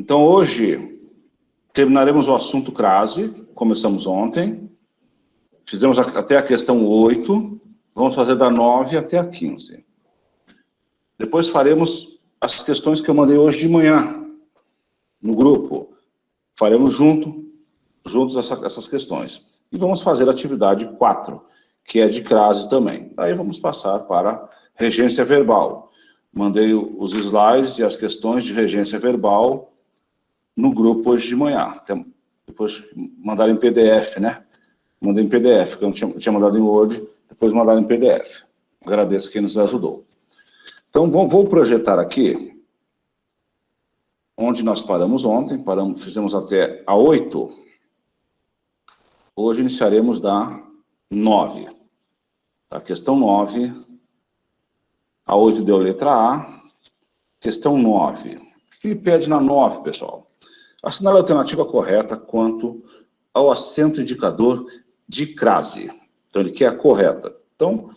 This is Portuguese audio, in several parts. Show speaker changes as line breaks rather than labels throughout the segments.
Então, hoje, terminaremos o assunto crase, começamos ontem, fizemos até a questão 8, vamos fazer da 9 até a 15. Depois faremos as questões que eu mandei hoje de manhã, no grupo. Faremos juntos essas questões. E vamos fazer a atividade 4, que é de crase também. Aí vamos passar para regência verbal. Mandei os slides e as questões de regência verbal no grupo hoje de manhã. Depois mandaram em PDF, né? Mandei em PDF, que eu não tinha mandado em Word, depois mandaram em PDF. Agradeço quem nos ajudou. Então, vou projetar aqui, onde nós paramos ontem, fizemos até a 8. Hoje iniciaremos da 9. A questão 9, a 8 deu letra A, questão 9. O que ele pede na 9, pessoal? Assinale a alternativa correta quanto ao acento indicador de crase. Então, ele quer a correta. Então,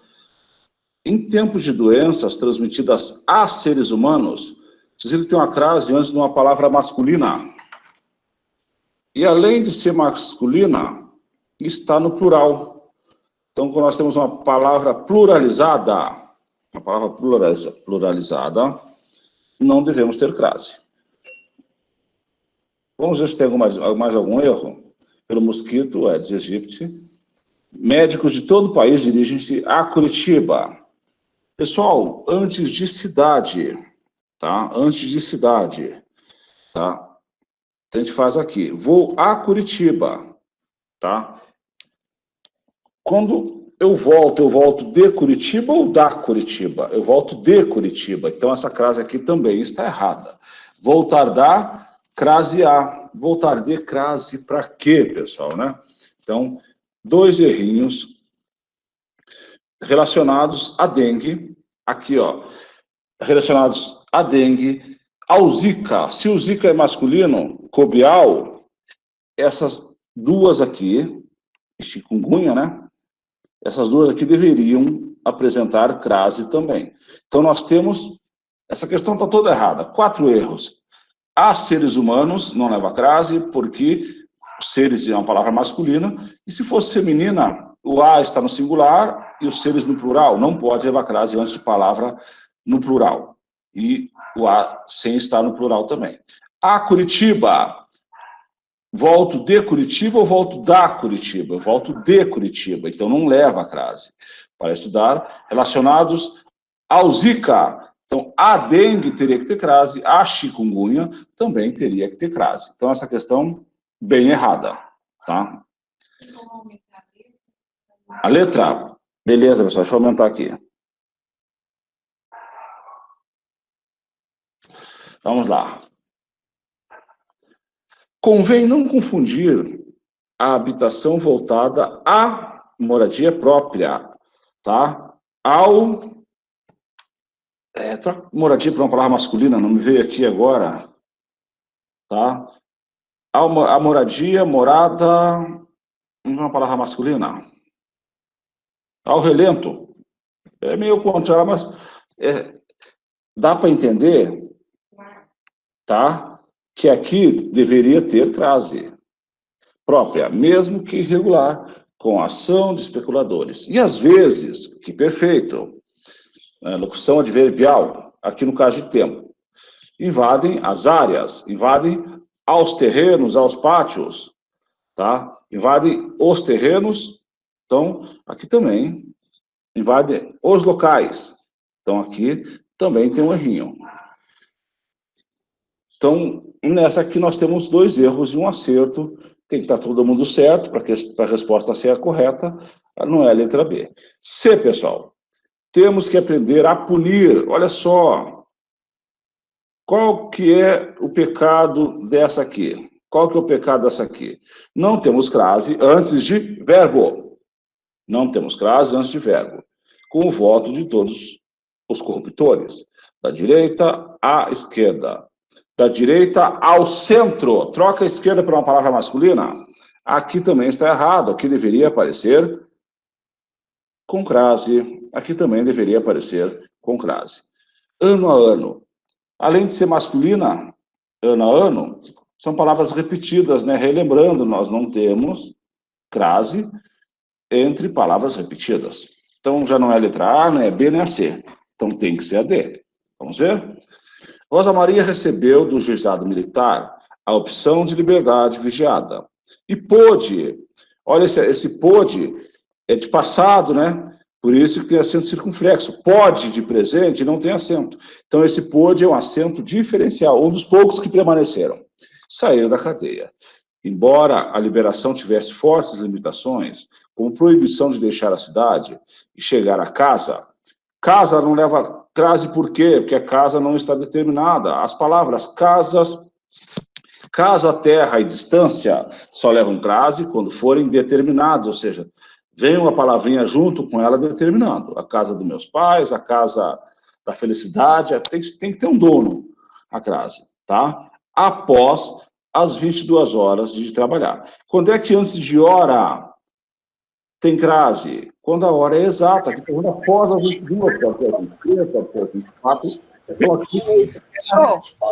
em tempos de doenças transmitidas a seres humanos, vocês viram que tem uma crase antes de uma palavra masculina. E além de ser masculina, está no plural. Então, quando nós temos uma palavra pluralizada, não devemos ter crase. Vamos ver se tem mais algum erro. Pelo mosquito, Aedes aegypti. Médicos de todo o país dirigem-se a Curitiba. Pessoal, antes de cidade, tá? Antes de cidade, tá? A gente faz aqui. Vou a Curitiba, tá? Quando eu volto de Curitiba ou da Curitiba? Eu volto de Curitiba. Então, essa crase aqui também está errada. Voltar da, crase a. Voltar de, crase para quê, pessoal, né? Então, 2 errinhos relacionados a dengue. Aqui, ó. Relacionados a dengue, ao Zika. Se o Zika é masculino, cobial, essas duas aqui, chikungunya, né? Essas duas aqui deveriam apresentar crase também. Então, nós temos... Essa questão está toda errada. 4 erros. Há seres humanos, não leva crase, porque seres é uma palavra masculina, e se fosse feminina, o A está no singular e os seres no plural. Não pode levar crase antes de palavra no plural. E o A sem estar no plural também. A Curitiba. Volto de Curitiba ou volto da Curitiba? Eu volto de Curitiba, então não leva crase. Para estudar relacionados ao Zika. Então, a dengue teria que ter crase, a chikungunya também teria que ter crase. Então, essa questão bem errada, tá? A letra, beleza, pessoal, deixa eu aumentar aqui. Vamos lá. Convém não confundir a habitação voltada à moradia própria, tá? Moradia para uma palavra masculina, não me veio aqui agora, tá? A moradia, morada, não é uma palavra masculina. Ao relento, é meio contrário, mas dá para entender, tá? Que aqui deveria ter crase própria, mesmo que irregular, com ação de especuladores. E às vezes, que perfeito, locução adverbial, aqui no caso de tempo, invadem as áreas, invadem aos terrenos, aos pátios, tá? Invadem os terrenos, então aqui também invadem os locais. Então aqui também tem um errinho. Então, nessa aqui nós temos 2 erros e um acerto. Tem que estar todo mundo certo para a resposta ser a correta, não é a letra B. C, pessoal. Temos que aprender a punir. Olha só. Qual que é o pecado dessa aqui? Qual que é o pecado dessa aqui? Não temos crase antes de verbo. Não temos crase antes de verbo. Com o voto de todos os corruptores. Da direita à esquerda. Da direita ao centro. Troca a esquerda por uma palavra masculina. Aqui também está errado. Aqui deveria aparecer com crase. Aqui também deveria aparecer com crase. Ano a ano. Além de ser masculina, ano a ano, são palavras repetidas, né? Relembrando, nós não temos crase entre palavras repetidas. Então, já não é a letra A, não é B, nem a C. Então, tem que ser a D. Vamos ver? Rosa Maria recebeu do juizado militar a opção de liberdade vigiada. E pôde, olha, esse pôde é de passado, né? Por isso que tem acento circunflexo. Pode de presente não tem acento. Então, esse pôde é um acento diferencial, um dos poucos que permaneceram. Saiu da cadeia. Embora a liberação tivesse fortes limitações, como proibição de deixar a cidade e chegar a casa, casa não leva crase por quê? Porque a casa não está determinada. As palavras casas, casa, terra e distância só levam crase quando forem determinadas, ou seja, vem uma palavrinha junto com ela determinando. A casa dos meus pais, a casa da felicidade, tem que ter um dono, a crase, tá? Após as 22 horas de trabalhar. Quando é que antes de hora tem crase? Quando a hora é exata, que quando após as 22, pode ser as 23, pode ser as 24, então aqui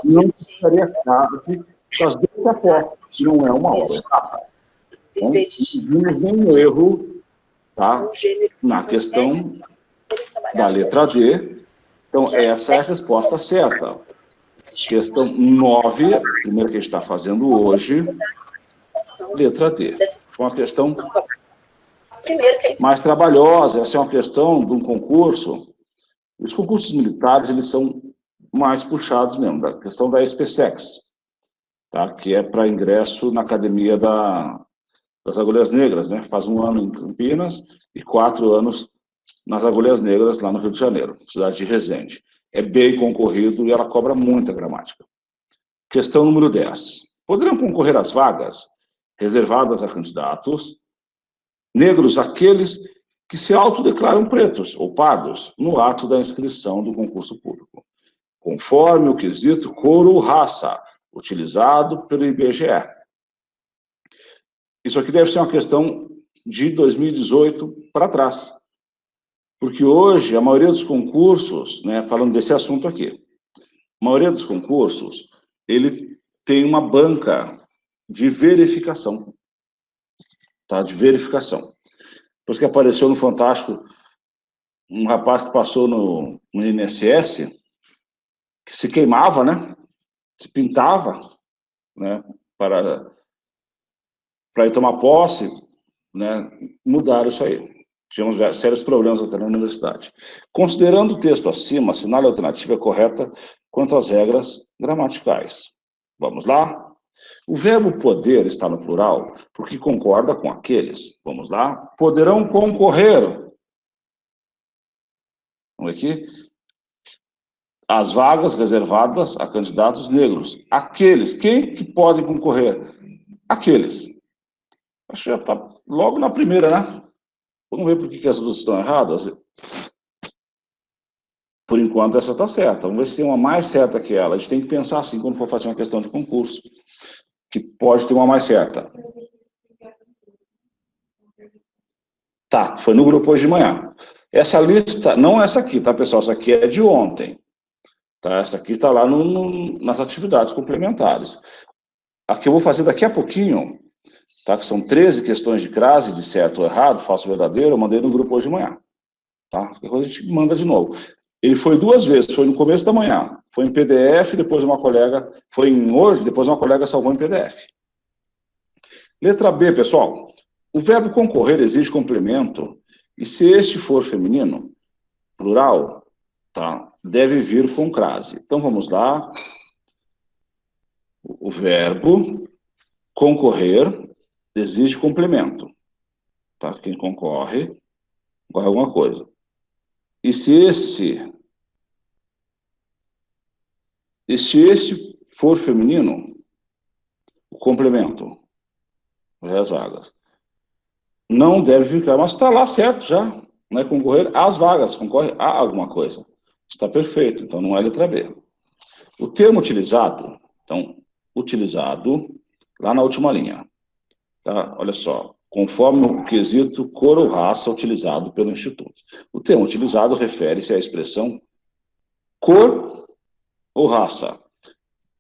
não precisaria crase das duas após, que não é uma hora exata. Então, vimos um erro, tá? Na questão da letra D. Então, essa é a resposta certa. Questão 9, primeiro que a gente está fazendo hoje, letra D. Uma questão mais trabalhosa, essa é uma questão de um concurso. Os concursos militares, eles são mais puxados mesmo, da questão da SPSEX, tá? Que é para ingresso na Academia das Agulhas Negras, né? Faz um ano em Campinas e 4 anos nas Agulhas Negras, lá no Rio de Janeiro, cidade de Resende. É bem concorrido e ela cobra muita gramática. Questão número 10. Poderão concorrer às vagas reservadas a candidatos negros aqueles que se autodeclaram pretos ou pardos no ato da inscrição do concurso público, conforme o quesito cor ou raça, utilizado pelo IBGE. Isso aqui deve ser uma questão de 2018 para trás. Porque hoje, a maioria dos concursos, né, falando desse assunto aqui, a maioria dos concursos, ele tem uma banca de verificação, tá? De verificação. Por isso que apareceu no Fantástico um rapaz que passou no INSS, que se queimava, né? Se pintava, né? Para ir tomar posse, né? Mudaram isso aí. Tivemos sérios problemas até na universidade. Considerando o texto acima, assinale a alternativa correta quanto às regras gramaticais. Vamos lá? O verbo poder está no plural porque concorda com aqueles. Vamos lá? Poderão concorrer. Vamos aqui? As vagas reservadas a candidatos negros. Aqueles. Quem que pode concorrer? Aqueles. Acho que já está logo na primeira, né? Vamos ver por que as duas estão erradas. Por enquanto, essa está certa. Vamos ver se tem uma mais certa que ela. A gente tem que pensar assim quando for fazer uma questão de concurso, que pode ter uma mais certa. Tá, foi no grupo hoje de manhã. Essa lista, não essa aqui, tá, pessoal? Essa aqui é de ontem. Tá? Essa aqui está lá nas atividades complementares. A que eu vou fazer daqui a pouquinho, tá? Que são 13 questões de crase, de certo ou errado, falso ou verdadeiro, eu mandei no grupo hoje de manhã. Tá? Qualquer coisa a gente manda de novo. Ele foi 2 vezes, foi no começo da manhã, foi em PDF, depois uma colega, foi em Word, depois uma colega salvou em PDF. Letra B, pessoal. O verbo concorrer exige complemento, e se este for feminino, plural, tá? Deve vir com crase. Então, vamos lá. O verbo concorrer exige complemento, tá? Quem concorre, concorre alguma coisa. E se este for feminino, o complemento, as vagas, não deve ficar, mas está lá certo já, não é concorrer às vagas, concorre a alguma coisa. Está perfeito, então não é letra B. O termo utilizado, então, utilizado, lá na última linha, tá? Olha só, conforme o quesito cor ou raça utilizado pelo Instituto. O termo utilizado refere-se à expressão cor ou raça.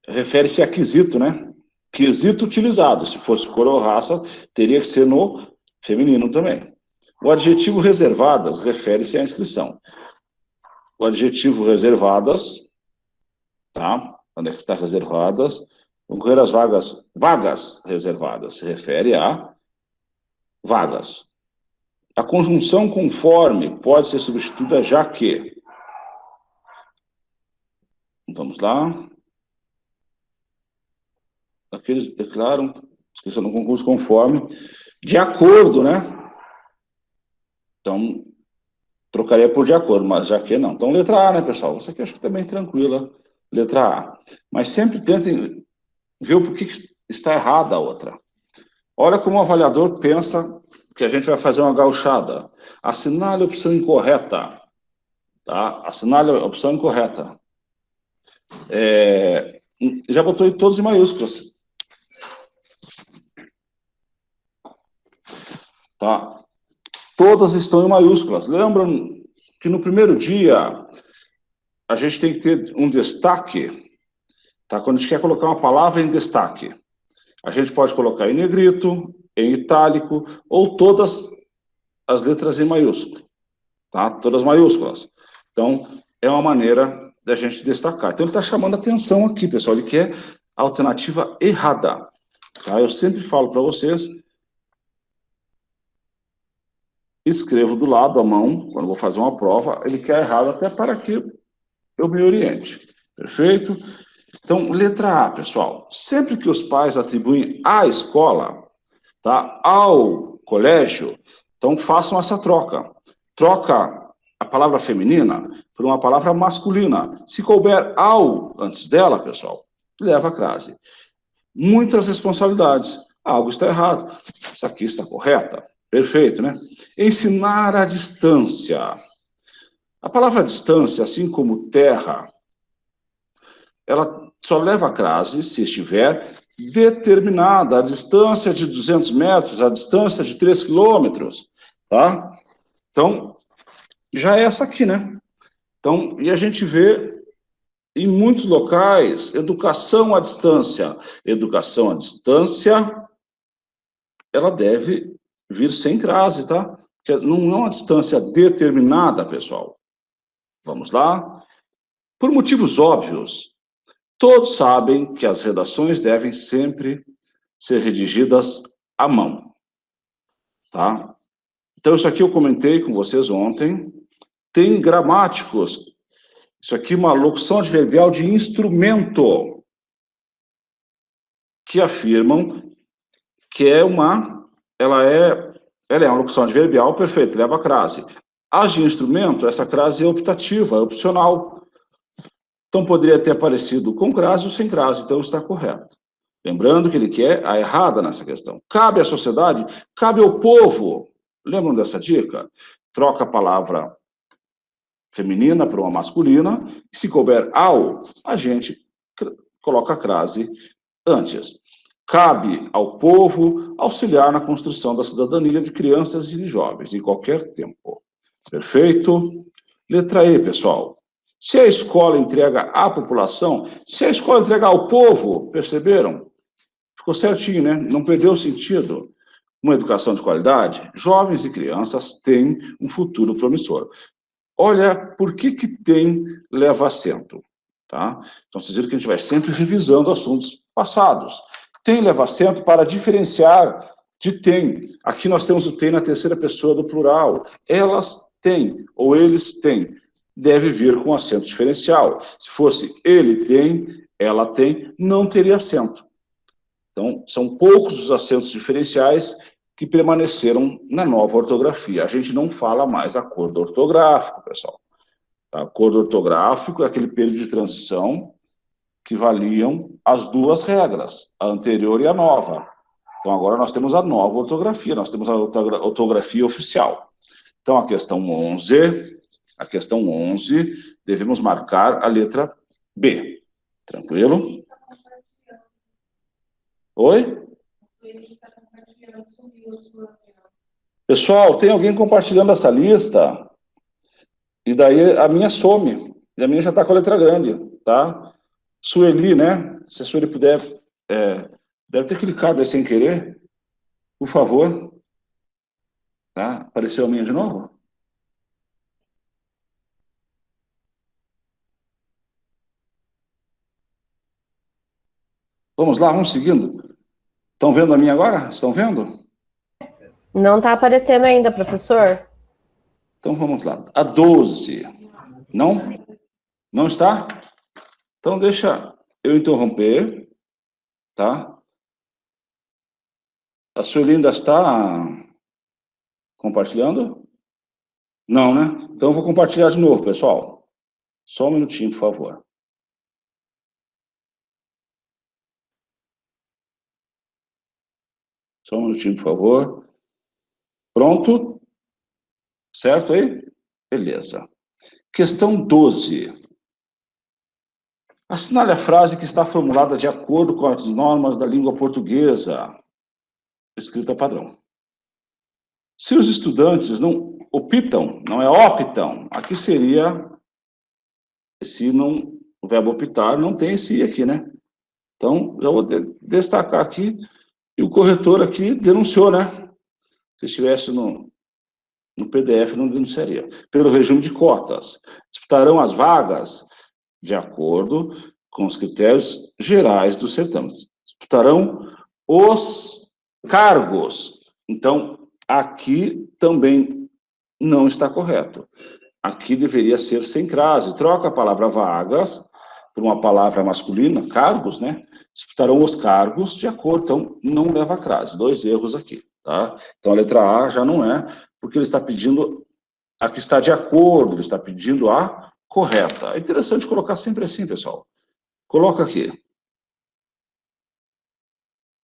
refere-se a quesito, né? Quesito utilizado. Se fosse cor ou raça, teria que ser no feminino também. O adjetivo reservadas refere-se à inscrição. O adjetivo reservadas, tá? Onde é que está reservadas? Concorrer às vagas reservadas, se refere a vagas. A conjunção conforme pode ser substituída já que. Vamos lá. Aqueles declaram inscrição no concurso conforme, de acordo, né? Então, trocaria por de acordo, mas já que não. Então, letra A, né, pessoal? Isso aqui eu acho que tá bem tranquila. Letra A. Mas sempre tentem ver o porquê que está errada a outra. Olha como o avaliador pensa que a gente vai fazer uma gauchada. Assinale a opção incorreta. Tá? Assinale a opção incorreta. Já botou todos em maiúsculas. Tá? Todas estão em maiúsculas. Lembram que no primeiro dia a gente tem que ter um destaque, tá? Quando a gente quer colocar uma palavra em destaque, a gente pode colocar em negrito, em itálico, ou todas as letras em maiúsculo, tá? Todas maiúsculas. Então, é uma maneira da gente destacar. Então, ele está chamando a atenção aqui, pessoal. Ele quer a alternativa errada. Tá? Eu sempre falo para vocês, escrevo do lado, à mão, quando vou fazer uma prova, ele quer errado até para que eu me oriente. Perfeito? Então, letra A, pessoal. Sempre que os pais atribuem à escola, tá, ao colégio, então façam essa troca. Troca a palavra feminina por uma palavra masculina. Se couber ao antes dela, pessoal, leva a crase. Muitas responsabilidades. Algo está errado. Isso aqui está correta. Perfeito, né? Ensinar à distância. A palavra distância, assim como terra, ela só leva a crase se estiver determinada a distância de 200 metros, a distância de 3 quilômetros, tá? Então, já é essa aqui, né? Então, e a gente vê em muitos locais, educação à distância. Educação à distância, ela deve vir sem crase, tá? Porque não é uma distância determinada, pessoal. Vamos lá? Por motivos óbvios, todos sabem que as redações devem sempre ser redigidas à mão, tá? Então, isso aqui eu comentei com vocês ontem. Tem gramáticos. Isso aqui é uma locução adverbial de instrumento, que afirmam que ela é uma locução adverbial, perfeito, leva a crase. As de instrumento, essa crase é optativa, é opcional. Então, poderia ter aparecido com crase ou sem crase, então está correto. Lembrando que ele quer a errada nessa questão. Cabe à sociedade, cabe ao povo. Lembram dessa dica? Troca a palavra feminina por uma masculina, e se couber ao, a gente coloca a crase antes. Cabe ao povo auxiliar na construção da cidadania de crianças e de jovens, em qualquer tempo. Perfeito? Letra E, pessoal. Se a escola entrega à população, se a escola entrega ao povo, perceberam? Ficou certinho, né? Não perdeu o sentido. Uma educação de qualidade, jovens e crianças têm um futuro promissor. Olha, por que tem leva acento, tá? Então, vocês viram que a gente vai sempre revisando assuntos passados. Tem leva acento para diferenciar de tem. Aqui nós temos o tem na terceira pessoa do plural. Elas têm, ou eles têm. Deve vir com acento diferencial. Se fosse ele tem, ela tem, não teria acento. Então, são poucos os acentos diferenciais que permaneceram na nova ortografia. A gente não fala mais acordo ortográfico, pessoal. Acordo ortográfico é aquele período de transição que valiam as duas regras, a anterior e a nova. Então, agora nós temos a nova ortografia, nós temos a ortografia oficial. Então, a questão 11, devemos marcar a letra B. Tranquilo? Oi? Pessoal, tem alguém compartilhando essa lista? E daí a minha some. E a minha já está com a letra grande, tá? Sueli, né? Se a Sueli puder, deve ter clicado aí sem querer, por favor. Tá? Apareceu a minha de novo? Vamos lá, vamos seguindo. Estão vendo a minha agora? Estão vendo?
Não está aparecendo ainda, professor.
Então vamos lá. A 12. Não? Não está? Então deixa eu interromper, tá? A Sueli ainda está compartilhando? Não, né? Então eu vou compartilhar de novo, pessoal. Só um minutinho, por favor. Só um minutinho, por favor. Pronto? Certo aí? Beleza. Questão 12. Assinale a frase que está formulada de acordo com as normas da língua portuguesa. Escrita padrão. Se os estudantes não optam, não é optam, aqui seria, se não, o verbo optar não tem esse i aqui, né? Então, já vou destacar aqui, e o corretor aqui denunciou, né? Se estivesse no PDF, não denunciaria. Pelo regime de cotas, disputarão as vagas de acordo com os critérios gerais do certame. Disputarão os cargos. Então, aqui também não está correto. Aqui deveria ser sem crase. Troca a palavra vagas por uma palavra masculina, cargos, né? Disputarão os cargos de acordo. Então, não leva crase. 2 erros aqui, tá? Então, a letra A já não é, porque ele está pedindo a que está de acordo, ele está pedindo a correta. É interessante colocar sempre assim, pessoal. Coloca aqui.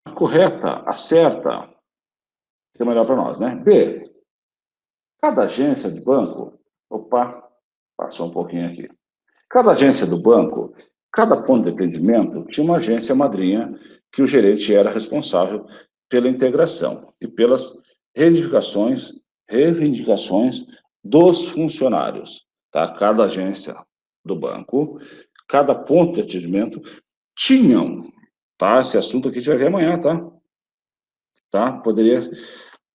A correta, a certa, que é melhor para nós, né? B. Cada agência de banco... Opa, passou um pouquinho aqui. Cada agência do banco, cada ponto de atendimento, tinha uma agência madrinha que o gerente era responsável pela integração e pelas reivindicações dos funcionários. Tá? Cada agência do banco, cada ponto de atendimento tinham, tá? Esse assunto aqui a gente vai ver amanhã, tá? Tá? Poderia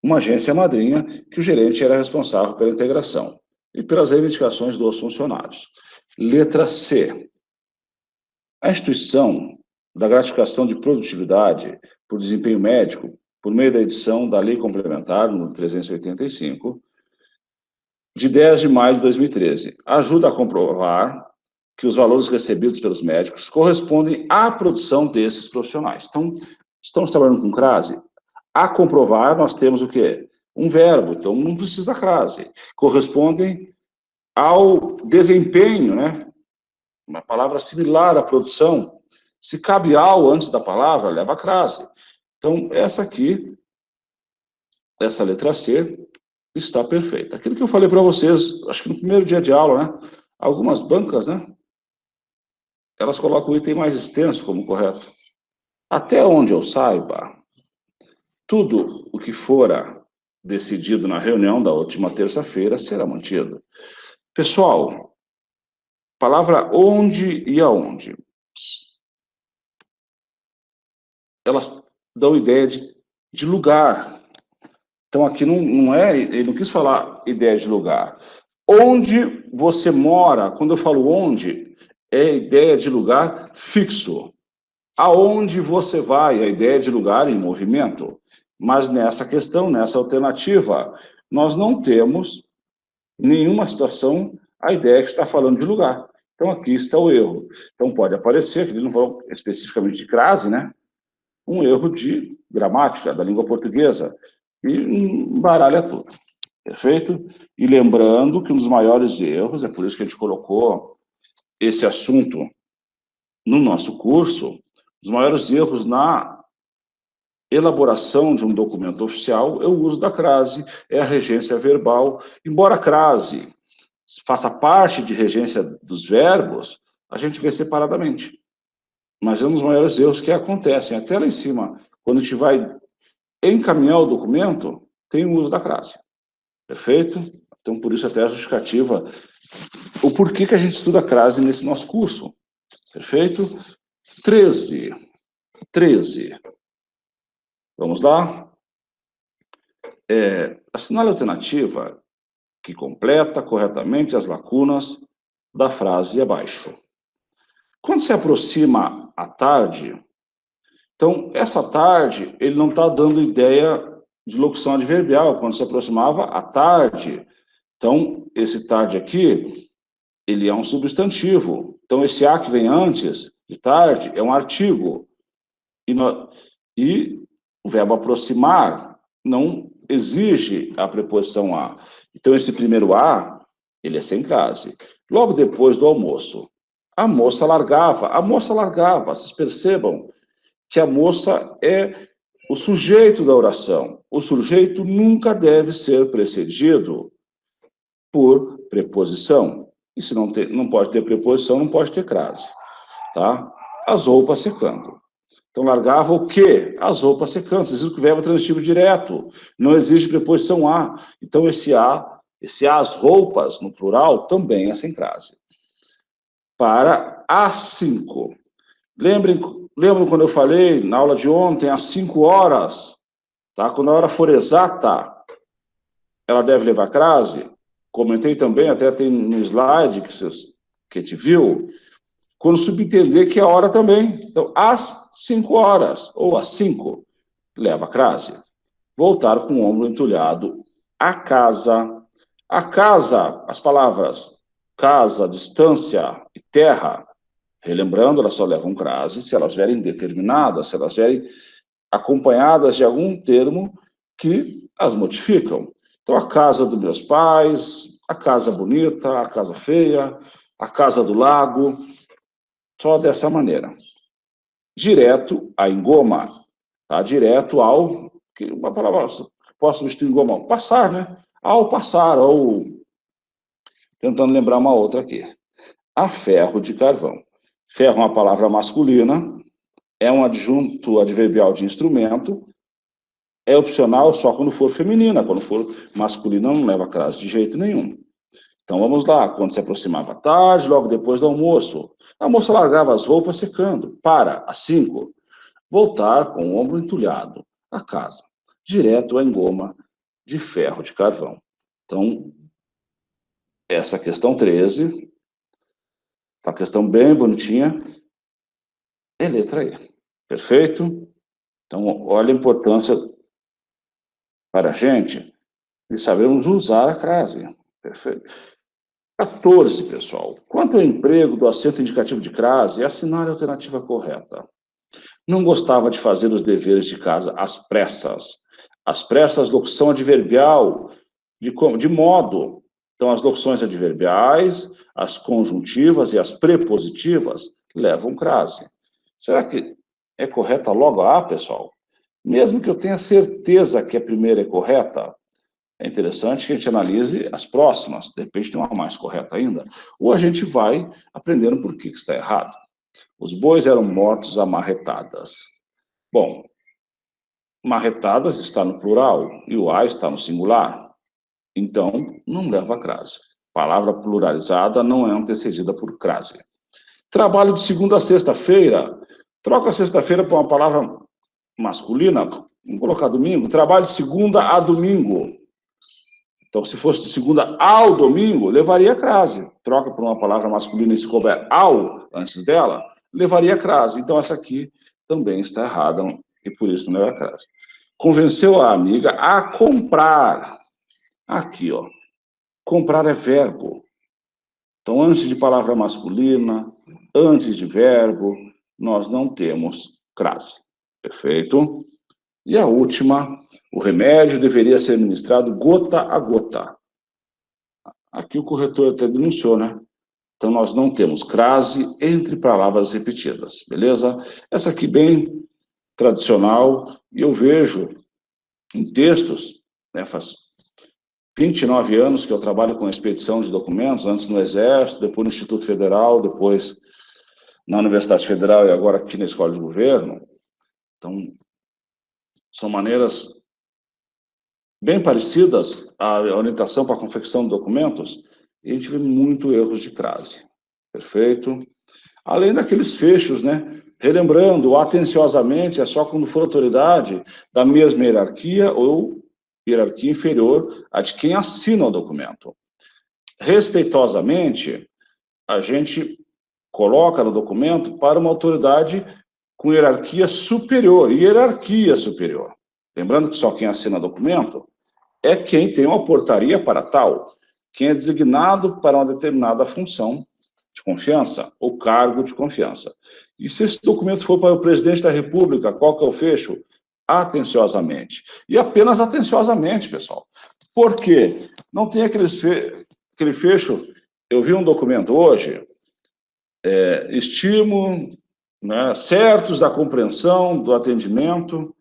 uma agência madrinha que o gerente era responsável pela integração e pelas reivindicações dos funcionários. Letra C. A instituição da gratificação de produtividade por desempenho médico, por meio da edição da Lei Complementar, no 385, de 10 de maio de 2013, ajuda a comprovar que os valores recebidos pelos médicos correspondem à produção desses profissionais. Então, estamos trabalhando com crase. A comprovar, nós temos o quê? Um verbo, então não precisa crase. Correspondem ao desempenho, né? Uma palavra similar à produção. Se cabe ao antes da palavra, leva crase. Então, essa aqui, essa letra C, está perfeita. Aquilo que eu falei para vocês, acho que no primeiro dia de aula, né? Algumas bancas, né? Elas colocam o item mais extenso como correto. Até onde eu saiba, tudo o que fora decidido na reunião da última terça-feira será mantido. Pessoal, palavra onde e aonde. Elas dão ideia de lugar. Então, aqui não é, ele não quis falar ideia de lugar. Onde você mora, quando eu falo onde, é ideia de lugar fixo. Aonde você vai, a ideia de lugar em movimento. Mas nessa questão, nessa alternativa, nós não temos nenhuma situação a ideia que está falando de lugar. Então, aqui está o erro. Então, pode aparecer, que ele não falou especificamente de crase, né? Um erro de gramática da língua portuguesa. E baralha tudo. Perfeito? E lembrando que um dos maiores erros, é por isso que a gente colocou esse assunto no nosso curso, os maiores erros na elaboração de um documento oficial é o uso da crase, é a regência verbal. Embora a crase faça parte de regência dos verbos, a gente vê separadamente. Mas é um dos maiores erros que acontecem. Até lá em cima, quando a gente vai encaminhar o documento, tem o uso da crase. Perfeito? Então, por isso até a justificativa, o porquê que a gente estuda crase nesse nosso curso. Perfeito? 13. 13. Vamos lá? Assinale a alternativa que completa corretamente as lacunas da frase abaixo. Quando se aproxima a tarde, então, essa tarde, ele não está dando ideia de locução adverbial, quando se aproximava à tarde. Então, esse tarde aqui, ele é um substantivo. Então, esse a que vem antes de tarde é um artigo. E o verbo aproximar não exige a preposição a. Então, esse primeiro a, ele é sem crase. Logo depois do almoço, a moça largava, vocês percebam que a moça é o sujeito da oração. O sujeito nunca deve ser precedido por preposição. E se não pode ter preposição, não pode ter crase. Tá? As roupas secando. Então, largava o quê? As roupas secando. Vocês viram que o verbo é transitivo direto. Não existe preposição a. Então, esse as roupas, no plural, também é sem crase. Para às 5. Lembram quando eu falei, na aula de ontem, às 5 horas, tá? Quando a hora for exata, ela deve levar crase. Comentei também, até tem no slide que a gente viu, quando subentender que é a hora também. Então, às 5 horas, ou às 5, leva crase. Voltar com o ombro entulhado à casa. A casa, as palavras casa, distância e terra, relembrando, elas só levam crase se elas vierem determinadas, se elas vierem acompanhadas de algum termo que as modificam. Então, a casa dos meus pais, a casa bonita, a casa feia, a casa do lago, só dessa maneira. Direto a engoma, tá? Direto ao, uma palavra que posso substituir engoma, passar, né? Ao passar, ou tentando lembrar uma outra aqui. A ferro de carvão. Ferro é uma palavra masculina, é um adjunto adverbial de instrumento, é opcional só quando for feminina, quando for masculina não leva crase de jeito nenhum. Então vamos lá, quando se aproximava a tarde, logo depois do almoço, a moça largava as roupas secando, para, às 5, voltar com o ombro entulhado à casa, direto à engoma de ferro de carvão. Então, essa questão 13, tá, questão bem bonitinha, é letra E. Perfeito? Então, olha a importância para a gente de sabermos usar a crase. Perfeito. 14, pessoal. Quanto ao emprego do acento indicativo de crase, assinale a alternativa correta. Não gostava de fazer os deveres de casa às pressas. Às pressas, locução adverbial de modo. Então, as locuções adverbiais, as conjuntivas e as prepositivas levam crase. Será que é correta logo a, pessoal? Mesmo que eu tenha certeza que a primeira é correta, é interessante que a gente analise as próximas, de repente tem uma mais correta ainda, ou a gente vai aprendendo por que está errado. Os bois eram mortos a marretadas. Bom, marretadas está no plural e o a está no singular, então não leva crase. Palavra pluralizada não é antecedida por crase. Trabalho de segunda a sexta-feira, troca sexta-feira por uma palavra masculina, vamos colocar domingo, trabalho de segunda a domingo. Então, se fosse de segunda ao domingo, levaria crase. Troca por uma palavra masculina e se couber ao antes dela, levaria crase. Então, essa aqui também está errada e por isso não leva crase. Convenceu a amiga a comprar. Aqui, ó. Comprar é verbo. Então, antes de palavra masculina, antes de verbo, nós não temos crase. Perfeito? E a última, o remédio deveria ser administrado gota a gota. Aqui o corretor até denunciou, né? Então, nós não temos crase entre palavras repetidas, beleza? Essa aqui bem tradicional, e eu vejo em textos, né, faz 29 anos que eu trabalho com expedição de documentos, antes no Exército, depois no Instituto Federal, depois na Universidade Federal e agora aqui na Escola de Governo. Então, são maneiras bem parecidas à orientação para a confecção de documentos, e a gente vê muito erros de crase. Perfeito? Além daqueles fechos, né? Relembrando, atenciosamente é só quando for autoridade da mesma hierarquia ou hierarquia inferior à de quem assina o documento. Respeitosamente, a gente coloca no documento para uma autoridade com hierarquia superior. Lembrando que só quem assina documento é quem tem uma portaria para tal, quem é designado para uma determinada função de confiança ou cargo de confiança. E se esse documento for para o presidente da República, qual que é o fecho? Atenciosamente. E apenas atenciosamente, pessoal. Por quê? Não tem aquele fecho. Eu vi um documento hoje, estimo, né, certos da compreensão, do atendimento,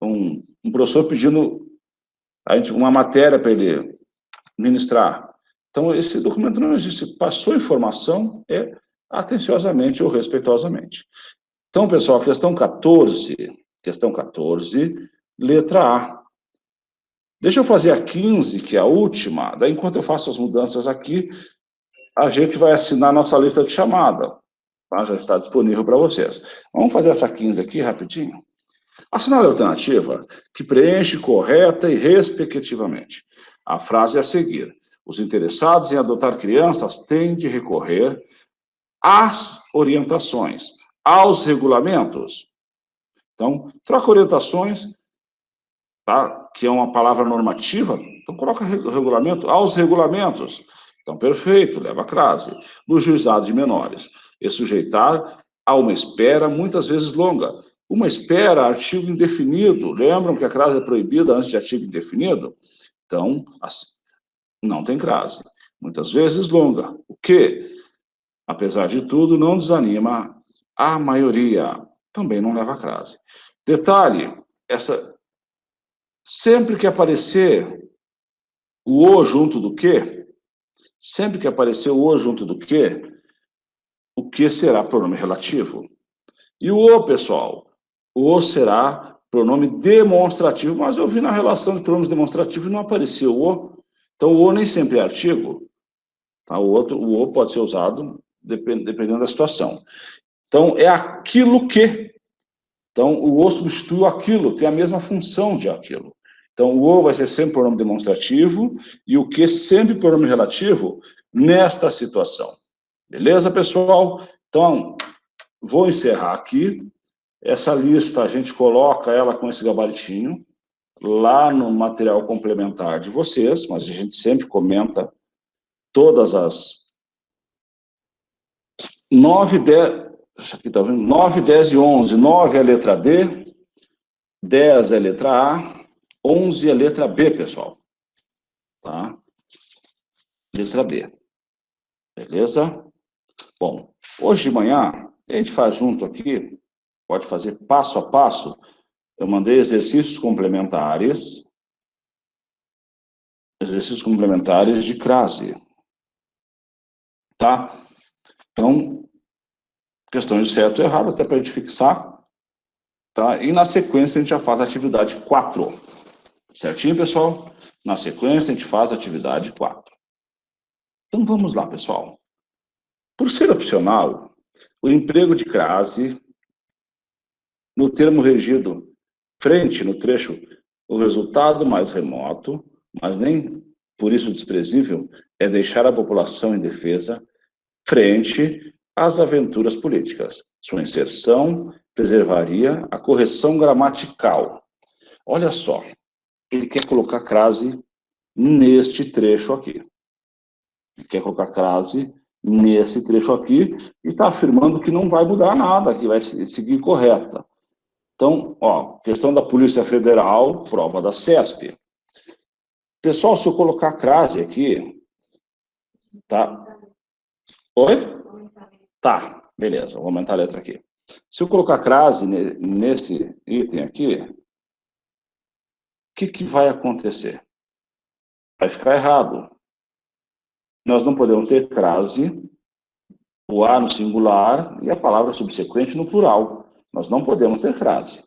um professor pedindo uma matéria para ele ministrar. Então, esse documento não existe. Passou informação, atenciosamente ou respeitosamente. Então, pessoal, questão 14, letra A. Deixa eu fazer a 15, que é a última, daí enquanto eu faço as mudanças aqui, a gente vai assinar a nossa lista de chamada, tá? Já está disponível para vocês. Vamos fazer essa 15 aqui rapidinho. Assinar a alternativa que preenche correta e respectivamente. A frase é a seguir: os interessados em adotar crianças têm de recorrer às orientações, aos regulamentos. Então, troca orientações, tá? Que é uma palavra normativa, então coloca regulamento, aos regulamentos. Então, perfeito, leva a crase. No juizado de menores, e sujeitar a uma espera, muitas vezes longa. Uma espera, artigo indefinido. Lembram que a crase é proibida antes de artigo indefinido? Então, não tem crase. Muitas vezes longa. O que, apesar de tudo, não desanima a maioria. Também não leva a crase. Detalhe, sempre que aparecer o junto do que, o que será pronome relativo? E o pessoal, o será pronome demonstrativo, mas eu vi na relação de pronomes demonstrativos e não apareceu o. Então, o nem sempre é artigo. Tá? O pode ser usado dependendo da situação. Então, é aquilo que. Então, o substitui o aquilo, tem a mesma função de aquilo. Então, o vai ser sempre pronome demonstrativo e o que sempre pronome relativo nesta situação. Beleza, pessoal? Então, vou encerrar aqui. Essa lista, a gente coloca ela com esse gabaritinho lá no material complementar de vocês, mas a gente sempre comenta todas as 9, 10... Aqui tá vendo? 9, 10 e 11. 9 é a letra D, 10 é a letra A, 11 é a letra B, pessoal. Tá? Letra B. Beleza? Bom, hoje de manhã, a gente faz junto aqui, pode fazer passo a passo. Eu mandei exercícios complementares de crase. Tá? Então, questão de certo e errado, até para a gente fixar. Tá? E na sequência a gente já faz a atividade 4. Certinho, pessoal? Na sequência a gente faz a atividade 4. Então vamos lá, pessoal. Por ser opcional, o emprego de crase, no termo regido frente, no trecho, o resultado mais remoto, mas nem por isso desprezível, é deixar a população indefesa frente às aventuras políticas. Sua inserção preservaria a correção gramatical. Olha só, ele quer colocar crase neste trecho aqui. Ele quer colocar crase nesse trecho aqui e está afirmando que não vai mudar nada, que vai seguir correta. Então, ó, questão da Polícia Federal, prova da CESP. Pessoal, se eu colocar crase aqui, tá? Oi? Tá, beleza, vou aumentar a letra aqui. Se eu colocar crase nesse item aqui, o que vai acontecer? Vai ficar errado. Nós não podemos ter crase, o A no singular e a palavra subsequente no plural. Nós não podemos ter crase.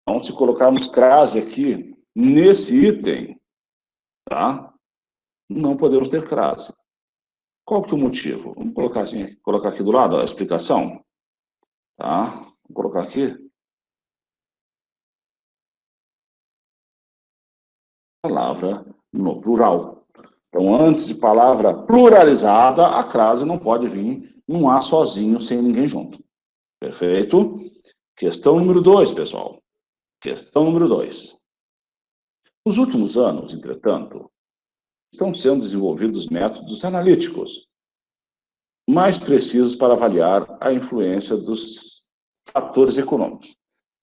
Então, se colocarmos crase aqui nesse item, tá? Não podemos ter crase. Qual que é o motivo? Vamos colocar assim, colocar aqui do lado ó, a explicação. tá? Vou colocar aqui. Palavra no plural. Então, antes de palavra pluralizada, a crase não pode vir num A sozinho, sem ninguém junto. Perfeito? Questão número 2, pessoal. Questão número 2. Nos últimos anos, entretanto, estão sendo desenvolvidos métodos analíticos mais precisos para avaliar a influência dos fatores econômicos,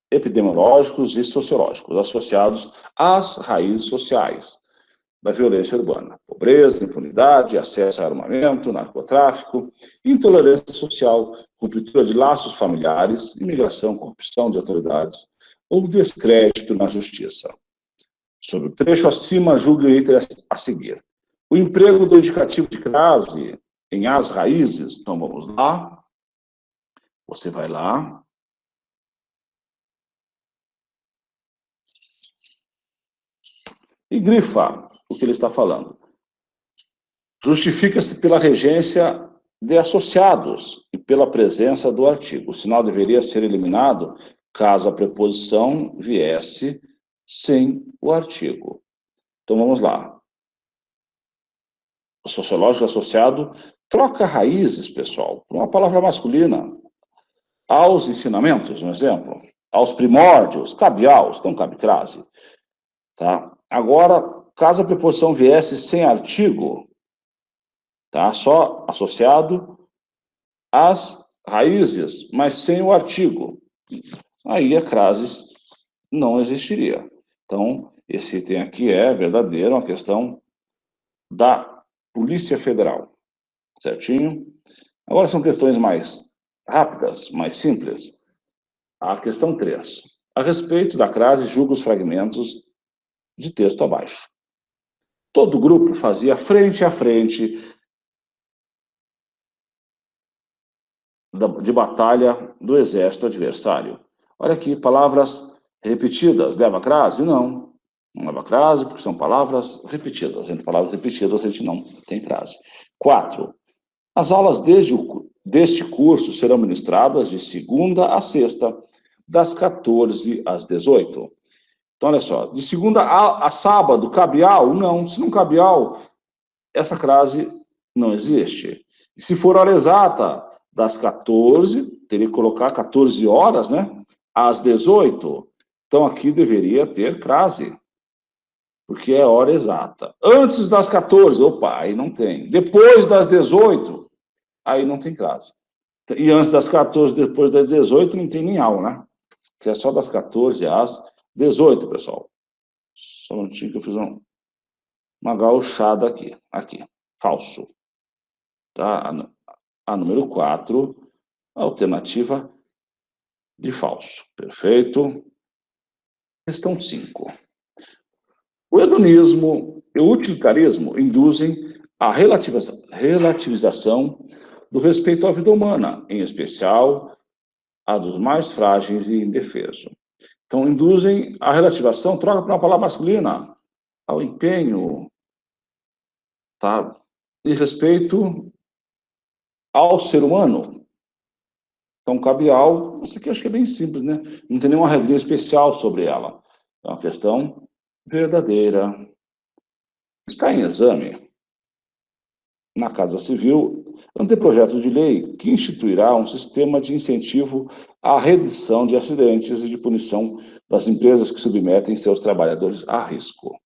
epidemiológicos e sociológicos associados às raízes sociais da violência urbana. Pobreza, impunidade, acesso a armamento, narcotráfico, intolerância social, ruptura de laços familiares, imigração, corrupção de autoridades ou descrédito na justiça. Sobre o trecho acima, julgue o item a seguir. O emprego do indicativo de crase em as raízes. Então, vamos lá. Você vai lá. E grifa o que ele está falando. Justifica-se pela regência de associados e pela presença do artigo. O sinal deveria ser eliminado caso a preposição viesse sem o artigo. Então, vamos lá. O sociológico associado troca raízes, pessoal, por uma palavra masculina. Aos ensinamentos, um exemplo. Aos primórdios, cabe aos, então cabe crase. Tá? Agora, caso a preposição viesse sem artigo, tá? Só associado às raízes, mas sem o artigo, aí a crase não existiria. Então, esse item aqui é verdadeiro, uma questão da Polícia Federal, certinho? Agora são questões mais rápidas, mais simples. A questão 3. A respeito da crase, julga os fragmentos de texto abaixo. Todo grupo fazia frente a frente de batalha do exército adversário. Olha aqui, palavras repetidas. Leva crase? Não. Não leva crase porque são palavras repetidas. Entre palavras repetidas a gente não tem crase. 4. As aulas deste curso serão ministradas de segunda a sexta, das 14 às 18. Então, olha só, de segunda a sábado, cabe ao? Não. Se não cabe ao, essa crase não existe. E se for hora exata, das 14, teria que colocar 14 horas, né? Às 18. Então, aqui deveria ter crase, porque é hora exata. Antes das 14, opa, aí não tem. Depois das 18, aí não tem crase. E antes das 14, depois das 18, não tem nem aula, né? Que é só das 14 às 18, pessoal. Só um minutinho que eu fiz uma gauchada aqui. Aqui, falso. Tá? A número 4, a alternativa de falso. Perfeito. Questão 5. O hedonismo e o utilitarismo induzem a relativização do respeito à vida humana, em especial a dos mais frágeis e indefesos. Então, induzem a relativização, troca para uma palavra masculina, ao empenho, tá? E respeito ao ser humano. Então, cabe ao... Isso aqui eu acho que é bem simples, né? Não tem nenhuma regrinha especial sobre ela. É uma questão verdadeira. Está em exame, na Casa Civil, anteprojeto de lei que instituirá um sistema de incentivo à redução de acidentes e de punição das empresas que submetem seus trabalhadores a risco.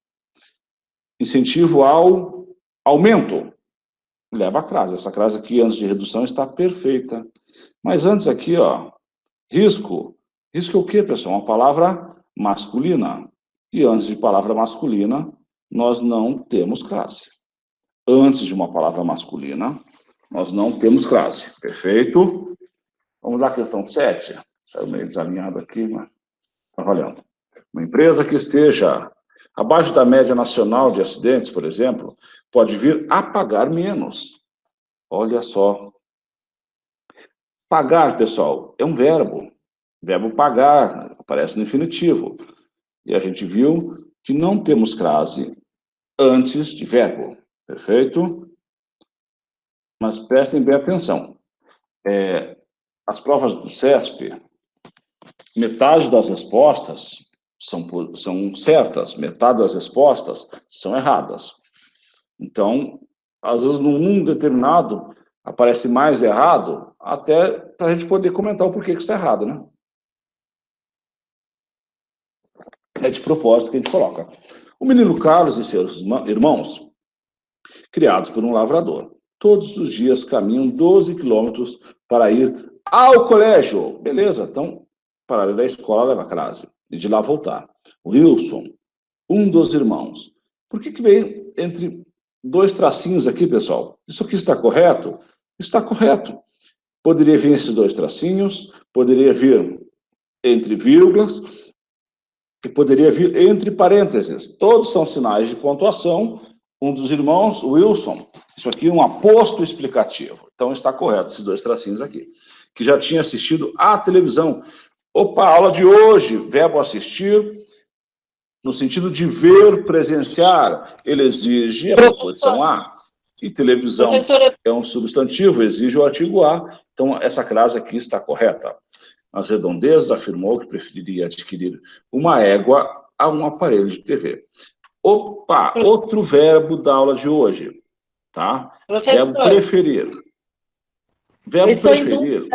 Incentivo ao aumento. Leva a crase. Essa crase aqui, antes de redução, está perfeita. Mas antes aqui, ó, risco. Risco é o quê, pessoal? Uma palavra masculina. E antes de palavra masculina, nós não temos crase. Antes de uma palavra masculina, nós não temos crase. Perfeito? Vamos lá, questão 7. Saiu meio desalinhado aqui, mas está valendo. Uma empresa que esteja abaixo da média nacional de acidentes, por exemplo, pode vir a pagar menos. Olha só. Pagar, pessoal, é um verbo. Verbo pagar, aparece no infinitivo. E a gente viu que não temos crase antes de verbo. Perfeito? Mas prestem bem atenção. as provas do CESP, metade das respostas são certas, metade das respostas são erradas. Então, às vezes, num determinado, aparece mais errado, até para a gente poder comentar o porquê que está errado, né? É de propósito que a gente coloca. O menino Carlos e seus irmãos, criados por um lavrador, todos os dias caminham 12 quilômetros para ir ao colégio. Beleza, então, para ir da escola leva a crase, e de lá voltar. Wilson, um dos irmãos. Por que veio entre dois tracinhos aqui, pessoal? Isso aqui está correto? Está correto. Poderia vir esses dois tracinhos, poderia vir entre vírgulas, e poderia vir entre parênteses. Todos são sinais de pontuação. Um dos irmãos, Wilson, isso aqui é um aposto explicativo. Então está correto esses dois tracinhos aqui. Que já tinha assistido à televisão. Opa, aula de hoje, verbo assistir, no sentido de ver, presenciar, ele exige a preposição a. E televisão é um substantivo, exige o artigo a. Então, essa crase aqui está correta. Nas redondezas, afirmou que preferiria adquirir uma égua a um aparelho de TV. Opa, outro verbo da aula de hoje, tá? Verbo preferir. Verbo preferir,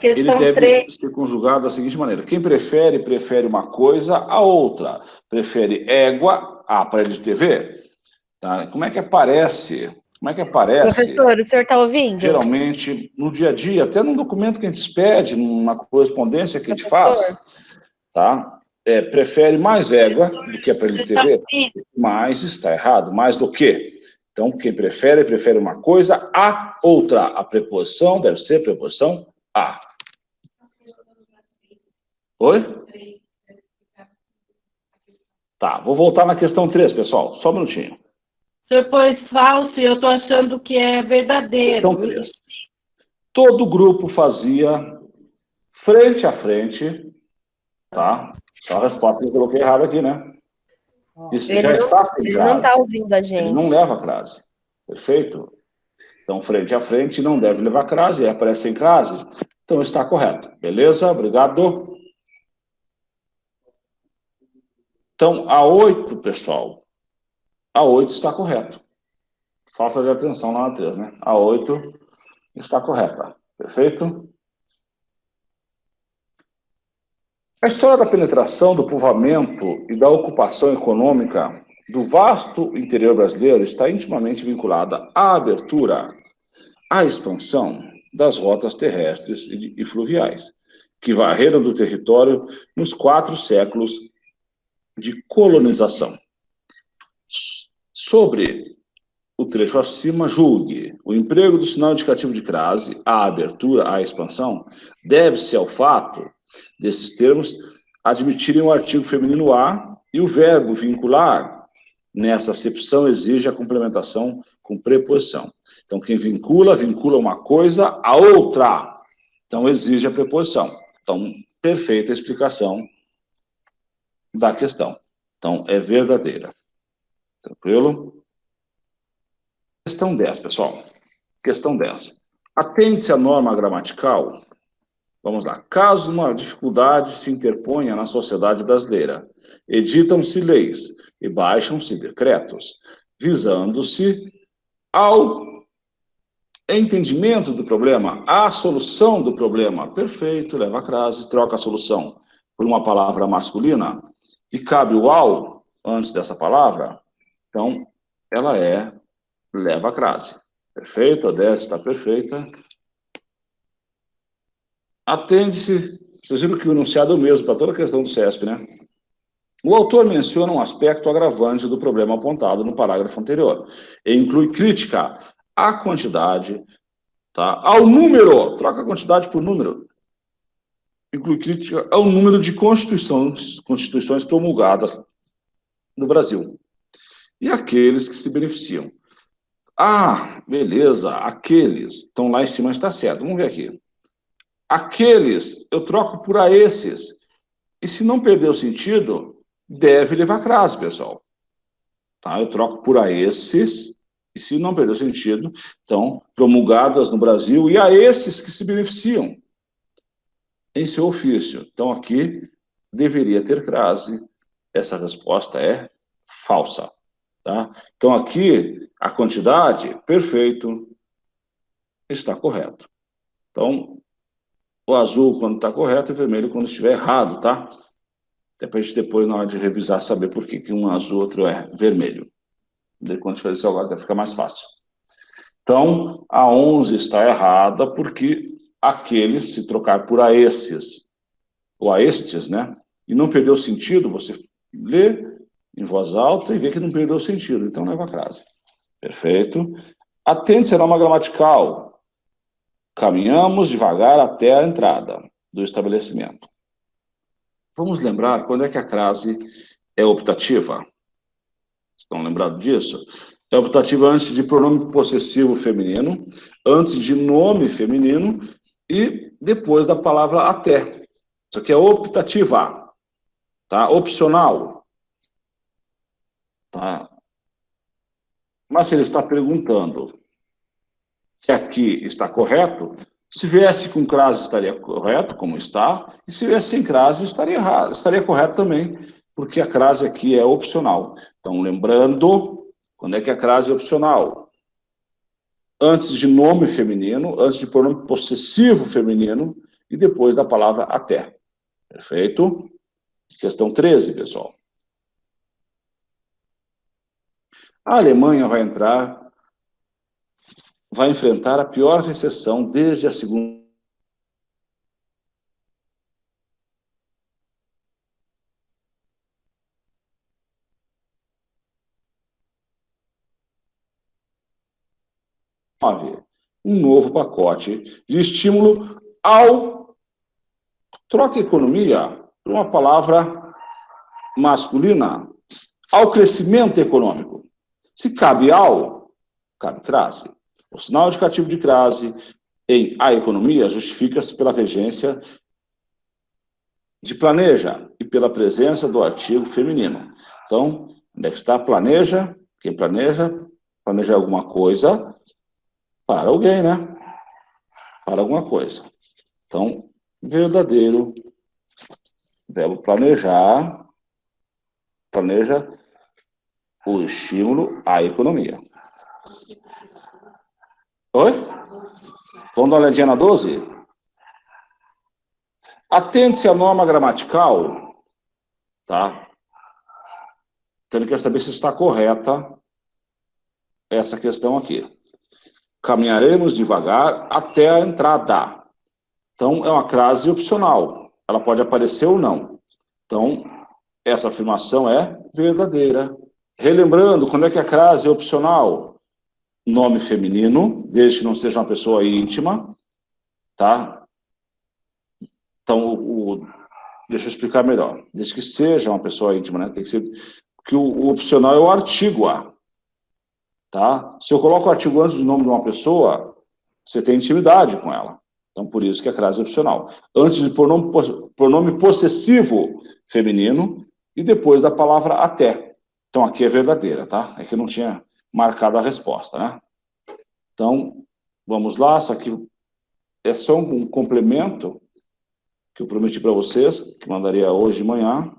ele deve ser conjugado da seguinte maneira. Quem prefere, prefere uma coisa a outra. Prefere égua a aparelho de TV. Tá? Como é que aparece? Como é que aparece?
Professor, o senhor está ouvindo?
Geralmente, no dia a dia, até num documento que a gente expede, numa correspondência que a gente faz, tá? Prefere mais égua do que aparelho de TV, mas está errado. Mais do que? Então, quem prefere, prefere uma coisa a outra. A preposição deve ser preposição a. Oi? Tá, vou voltar na questão 3, pessoal. Só um minutinho.
O senhor pôs falso e eu estou achando que é verdadeiro.
Questão 3. Todo grupo fazia frente a frente, tá? Só a resposta que eu coloquei errada aqui, né? Isso
Ele
já está sem
ele
crase.
não está ouvindo a gente.
Ele não leva crase. Perfeito? Então, frente a frente não deve levar crase, e aparece sem crase. Então, está correto. Beleza? Obrigado. Então, a 8, pessoal. A 8 está correto. Falta de atenção lá na 3, né? A 8 está correta. Perfeito? A história da penetração, do povoamento e da ocupação econômica do vasto interior brasileiro está intimamente vinculada à abertura, à expansão das rotas terrestres e fluviais, que varreram do território nos 4 séculos de colonização. Sobre o trecho acima, julgue. O emprego do sinal indicativo de crase, a abertura, a expansão, deve-se ao fato desses termos admitirem o artigo feminino a e o verbo vincular, nessa acepção, exige a complementação com preposição. Então, quem vincula, vincula uma coisa a outra. Então, exige a preposição. Então, perfeita a explicação da questão. Então, é verdadeira. Tranquilo? Questão 10, pessoal. Questão 10. Atende-se à norma gramatical. Vamos lá. Caso uma dificuldade se interponha na sociedade brasileira, editam-se leis e baixam-se decretos, visando-se ao entendimento do problema, à solução do problema. Perfeito, leva a crase, troca a solução por uma palavra masculina e cabe o ao antes dessa palavra, então ela leva a crase. Perfeito, a 10 está perfeita. Atende-se, vocês viram que o enunciado é o mesmo para toda a questão do CESP, né? O autor menciona um aspecto agravante do problema apontado no parágrafo anterior e inclui crítica à quantidade, tá? Ao número, troca a quantidade por número, inclui crítica ao número de constituições promulgadas no Brasil e aqueles que se beneficiam. Ah, beleza, aqueles estão lá em cima, está certo. Vamos ver aqui. Aqueles, eu troco por a esses. E se não perder o sentido, deve levar crase, pessoal. Tá? Eu troco por a esses. E se não perdeu sentido, então, promulgadas no Brasil, e a esses que se beneficiam em seu ofício. Então, aqui deveria ter crase. Essa resposta é falsa. Tá? Então, aqui, a quantidade, perfeito, está correto. Então, o azul quando está correto e o vermelho quando estiver errado, tá? Depois, na hora de revisar, saber por que um azul e outro é vermelho. Quando tiver isso agora, vai ficar mais fácil. Então, a 11 está errada porque aqueles, se trocar por a esses, ou a estes, né? E não perdeu sentido, você lê em voz alta e vê que não perdeu sentido. Então, leva a crase. Perfeito. Atente-se à norma gramatical. Caminhamos devagar até a entrada do estabelecimento. Vamos lembrar quando é que a crase é optativa? Estão lembrados disso? É optativa antes de pronome possessivo feminino, antes de nome feminino e depois da palavra até. Isso aqui é optativa, tá? Opcional, tá? Mas se ele está perguntando se aqui está correto, se viesse com crase estaria correto, como está, e se viesse sem crase estaria errado, estaria correto também, porque a crase aqui é opcional. Então, lembrando, quando é que a crase é opcional? Antes de nome feminino, antes de pronome possessivo feminino e depois da palavra até. Perfeito? Questão 13, pessoal. A Alemanha vai enfrentar a pior recessão desde a Segunda um novo pacote de estímulo ao troca economia por uma palavra masculina, ao crescimento econômico. Se cabe ao, cabe crase. O sinal indicativo de crase em a economia justifica-se pela regência de planeja e pela presença do artigo feminino. Então, onde é que está planeja? Quem planeja? Planeja alguma coisa para alguém, né? Para alguma coisa. Então, verdadeiro, verbo planejar, planeja o estímulo à economia. Oi? Vamos dar uma olhadinha na 12? Atente-se à norma gramatical, tá? Então, ele quer saber se está correta essa questão aqui. Caminharemos devagar até a entrada. Então, é uma crase opcional. Ela pode aparecer ou não. Então, essa afirmação é verdadeira. Relembrando, quando é que a crase é opcional? Nome feminino, desde que não seja uma pessoa íntima, tá? Então, deixa eu explicar melhor. Desde que seja uma pessoa íntima, né? Tem que ser... Porque o opcional é o artigo a. Tá? Se eu coloco o artigo antes do nome de uma pessoa, você tem intimidade com ela. Então, por isso que a crase é opcional. Antes de pronome possessivo feminino e depois da palavra até. Então, aqui é verdadeira, tá? É que eu não tinha marcado a resposta, né? Então, vamos lá. Isso aqui é só um complemento que eu prometi para vocês, que mandaria hoje de manhã.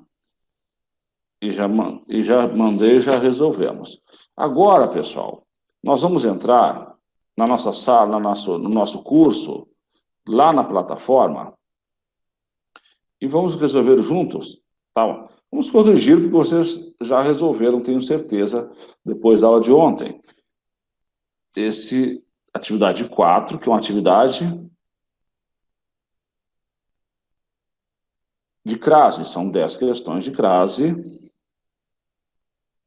E já mandei, já resolvemos. Agora, pessoal, nós vamos entrar na nossa sala, no nosso curso, lá na plataforma, e vamos resolver juntos, tá? Vamos corrigir, porque vocês já resolveram, tenho certeza, depois da aula de ontem. Atividade 4, que é uma atividade de crase, são 10 questões de crase.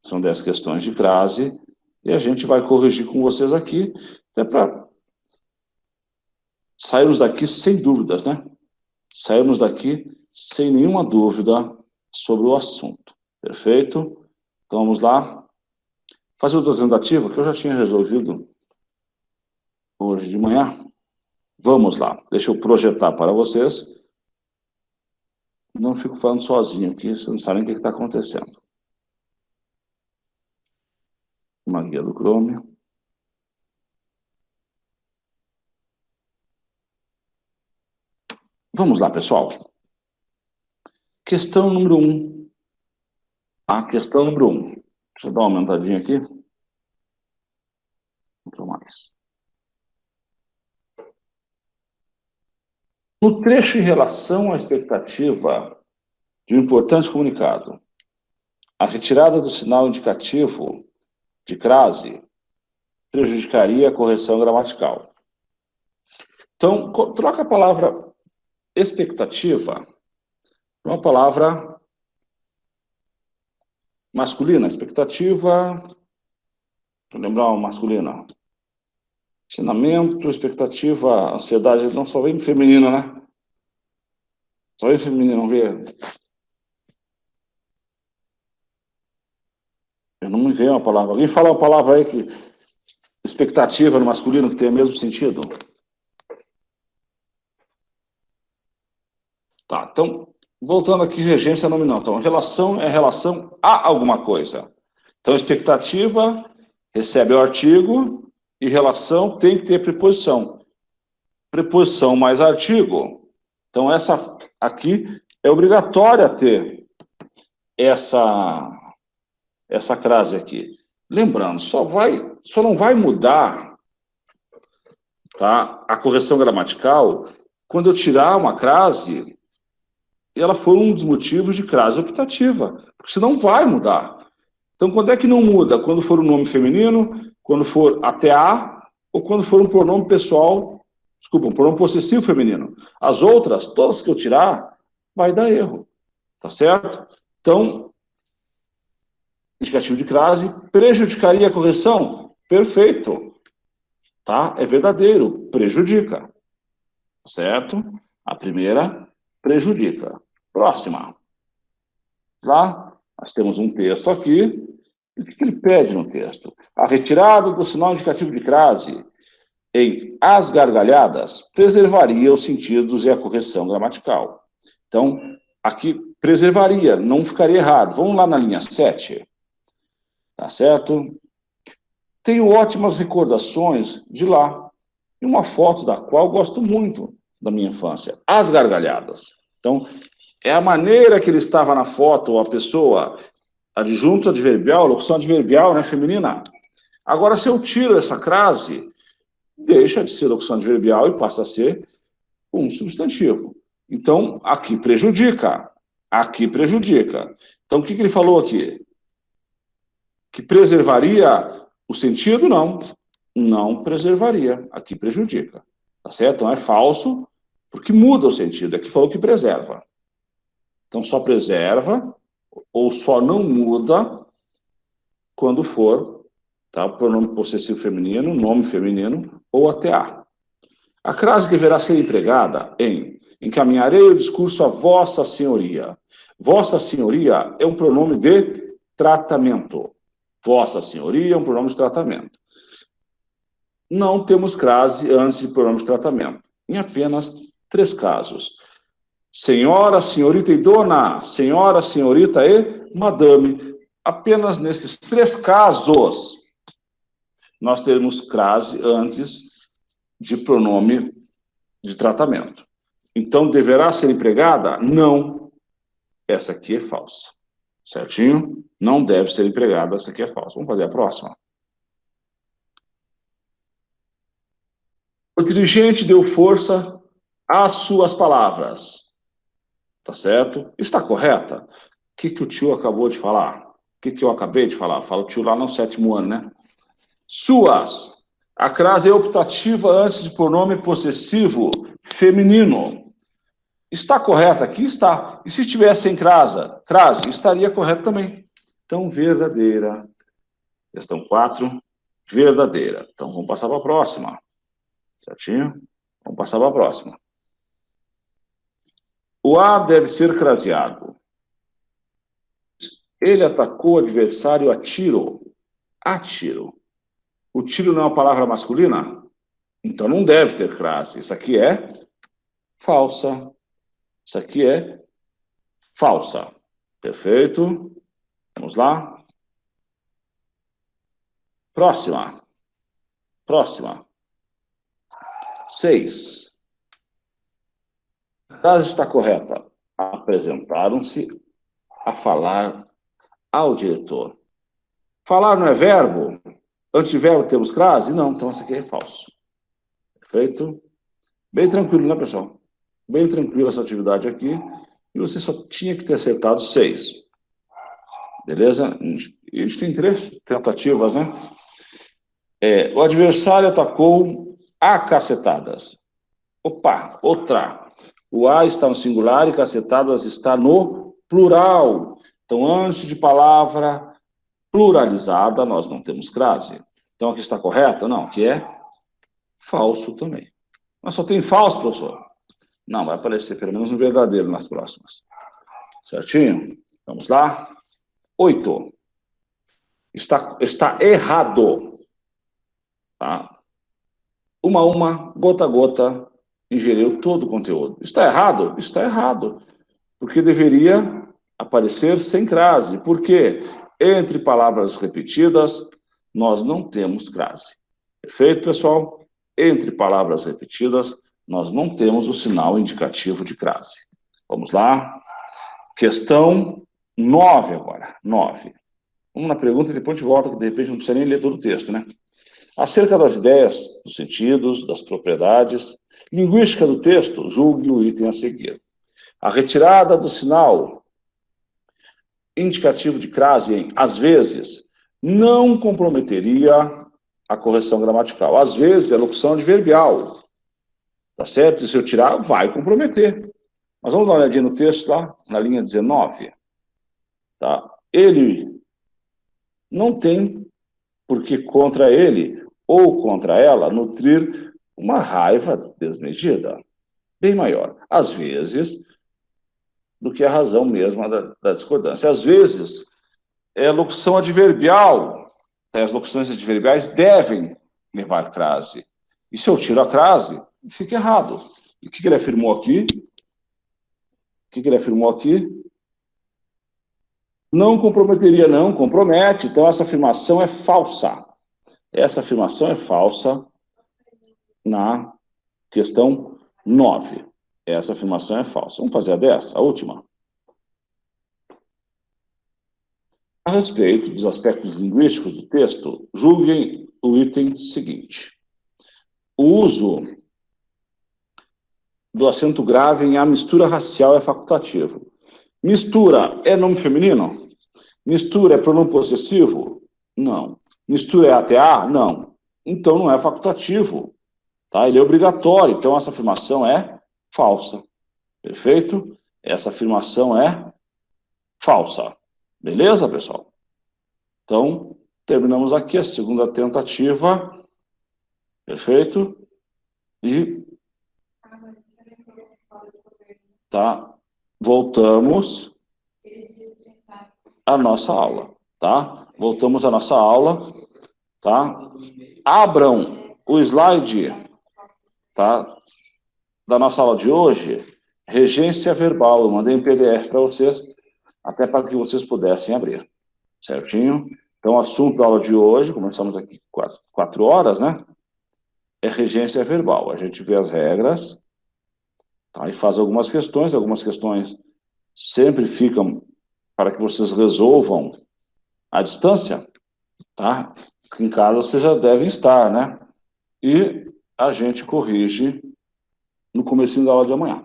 São 10 questões de crase, e a gente vai corrigir com vocês aqui, até para sairmos daqui sem dúvidas, né? Sairmos daqui sem nenhuma dúvida sobre o assunto. Perfeito? Então vamos lá. Fazer outra tentativa, que eu já tinha resolvido hoje de manhã. Vamos lá. Deixa eu projetar para vocês. Não fico falando sozinho aqui, vocês não sabem o que está acontecendo. Uma guia do Chrome. Vamos lá, pessoal. Questão número 1. A questão número 1. Deixa eu dar uma aumentadinha aqui. Muito mais. No trecho em relação à expectativa de um importante comunicado, a retirada do sinal indicativo de crase prejudicaria a correção gramatical. Então, troca a palavra expectativa por uma palavra masculina. Expectativa, deixa eu lembrar uma masculina. Ensinamento, expectativa, ansiedade, não só vem feminino, né? Só vem feminino, não vê? Eu não me veio uma palavra. Alguém fala uma palavra aí que expectativa no masculino que tem o mesmo sentido? Tá, então, voltando aqui, regência nominal. Então, relação é relação a alguma coisa. Então, expectativa recebe o artigo e relação tem que ter preposição. Preposição mais artigo. Então, essa aqui é obrigatória ter essa crase aqui. Lembrando, só não vai mudar, tá, a correção gramatical quando eu tirar uma crase e ela for um dos motivos de crase optativa, porque senão vai mudar. Então, quando é que não muda? Quando for um nome feminino, quando for até a, ou quando for um pronome pessoal, desculpa, um pronome possessivo feminino. As outras, todas que eu tirar, vai dar erro, tá certo? Então, indicativo de crase prejudicaria a correção? Perfeito, tá? É verdadeiro, prejudica, certo? A primeira prejudica. Próxima. Lá, nós temos um texto aqui. O que ele pede no texto? A retirada do sinal indicativo de crase em as gargalhadas preservaria os sentidos e a correção gramatical. Então, aqui preservaria, não ficaria errado. Vamos lá na linha 7. Tá certo? Tenho ótimas recordações de lá. E uma foto da qual gosto muito da minha infância. As gargalhadas. Então, é a maneira que ele estava na foto, a pessoa, adjunto adverbial, locução adverbial, né, feminina. Agora, se eu tiro essa crase, deixa de ser locução adverbial e passa a ser um substantivo. Então, aqui prejudica. Aqui prejudica. Então, o que ele falou aqui? Que preservaria o sentido? Não. Não preservaria. Aqui prejudica. Tá certo? Então, é falso, porque muda o sentido. Aqui falou que preserva. Então, só preserva ou só não muda quando for, tá, o pronome possessivo feminino, nome feminino ou até a. A crase deverá ser empregada em encaminharei o discurso a Vossa Senhoria. Vossa Senhoria é um pronome de tratamento. Vossa Senhoria é um pronome de tratamento. Não temos crase antes de pronome de tratamento. Em apenas 3 casos. Senhora, senhorita e dona. Senhora, senhorita e madame. Apenas nesses 3 casos, nós teremos crase antes de pronome de tratamento. Então, deverá ser empregada? Não. Essa aqui é falsa. Certinho? Não deve ser empregada, essa aqui é falsa. Vamos fazer a próxima. O dirigente deu força às suas palavras. Tá certo? Está correta? O que o tio acabou de falar? O que eu acabei de falar? Fala o tio lá no 7º ano, né? Suas. A crase é optativa antes de pronome possessivo feminino. Está correta aqui? Está. E se tivesse sem crase, estaria correto também. Então, verdadeira. Questão 4, verdadeira. Então, vamos passar para a próxima. Certinho? Vamos passar para a próxima. O A deve ser craseado. Ele atacou o adversário a tiro. A tiro. O tiro não é uma palavra masculina? Então não deve ter crase. Isso aqui é falsa. Isso aqui é falsa. Perfeito? Vamos lá. Próxima. Próxima. 6. A frase está correta. Apresentaram-se a falar ao diretor. Falar não é verbo? Antes de verbo temos crase? Não, então isso aqui é falso. Perfeito? Bem tranquilo, né, pessoal? Bem tranquila essa atividade aqui. E você só tinha que ter acertado 6. Beleza? A gente tem 3 tentativas, né? O adversário atacou a cacetadas. Opa, outra. O A está no singular e cacetadas está no plural. Então, antes de palavra pluralizada, nós não temos crase. Então, aqui está correto? Não, aqui é falso também. Mas só tem falso, professor? Não, vai aparecer pelo menos um verdadeiro nas próximas. Certinho? Vamos lá. 8. Está errado. Tá? Uma, gota a gota, ingeriu todo o conteúdo. Está errado? Está errado. Porque deveria aparecer sem crase. Por quê? Entre palavras repetidas, nós não temos crase. Perfeito, pessoal? Entre palavras repetidas, nós não temos o sinal indicativo de crase. Vamos lá. Questão 9 agora. 9. Vamos na pergunta e depois a gente volta, que de repente não precisa nem ler todo o texto, né? Acerca das ideias, dos sentidos, das propriedades, linguística do texto, julgue o item a seguir. A retirada do sinal indicativo de crase em às vezes não comprometeria a correção gramatical. Às vezes é locução adverbial. Tá certo? E se eu tirar, vai comprometer. Mas vamos dar uma olhadinha no texto lá, na linha 19. Tá? Ele não tem porque contra ele ou contra ela nutrir uma raiva desmedida, bem maior, às vezes, do que a razão mesma da discordância. Às vezes, é locução adverbial. As locuções adverbiais devem levar crase. E se eu tiro a crase, fica errado. E o que ele afirmou aqui? Não comprometeria, não, compromete. Então, essa afirmação é falsa. Essa afirmação é falsa na questão 9. Essa afirmação é falsa. Vamos fazer a 10, a última. A respeito dos aspectos linguísticos do texto, julguem o item seguinte. O uso do acento grave em a mistura racial é facultativo. Mistura é nome feminino? Mistura é pronome possessivo? Não. Mistura é ATA? Não. Então não é facultativo. Tá? Ele é obrigatório. Então essa afirmação é falsa. Perfeito? Essa afirmação é falsa. Beleza, pessoal? Então, terminamos aqui a segunda tentativa. Perfeito? E tá? Voltamos à nossa aula, tá? Voltamos à nossa aula, tá? Abram o slide, tá? Da nossa aula de hoje, regência verbal. Eu mandei em PDF para vocês, até para que vocês pudessem abrir, certinho? Então, o assunto da aula de hoje, começamos aqui 4 horas, né? É regência verbal. A gente vê as regras, tá? E faz algumas questões sempre ficam para que vocês resolvam à distância, tá? Em casa vocês já devem estar, né? E a gente corrige no comecinho da aula de amanhã.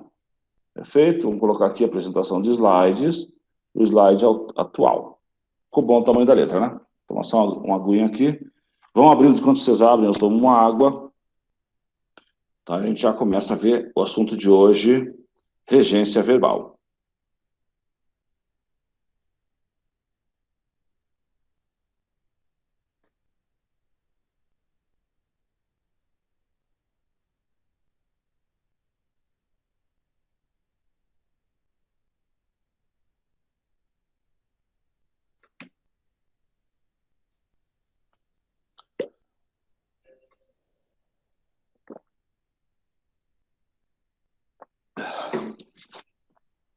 Perfeito? Vamos colocar aqui a apresentação de slides, o slide atual. Ficou bom o tamanho da letra, né? Tomar só uma aguinha aqui. Vão abrindo enquanto vocês abrem, eu tomo uma água. Tá? A gente já começa a ver o assunto de hoje, regência verbal.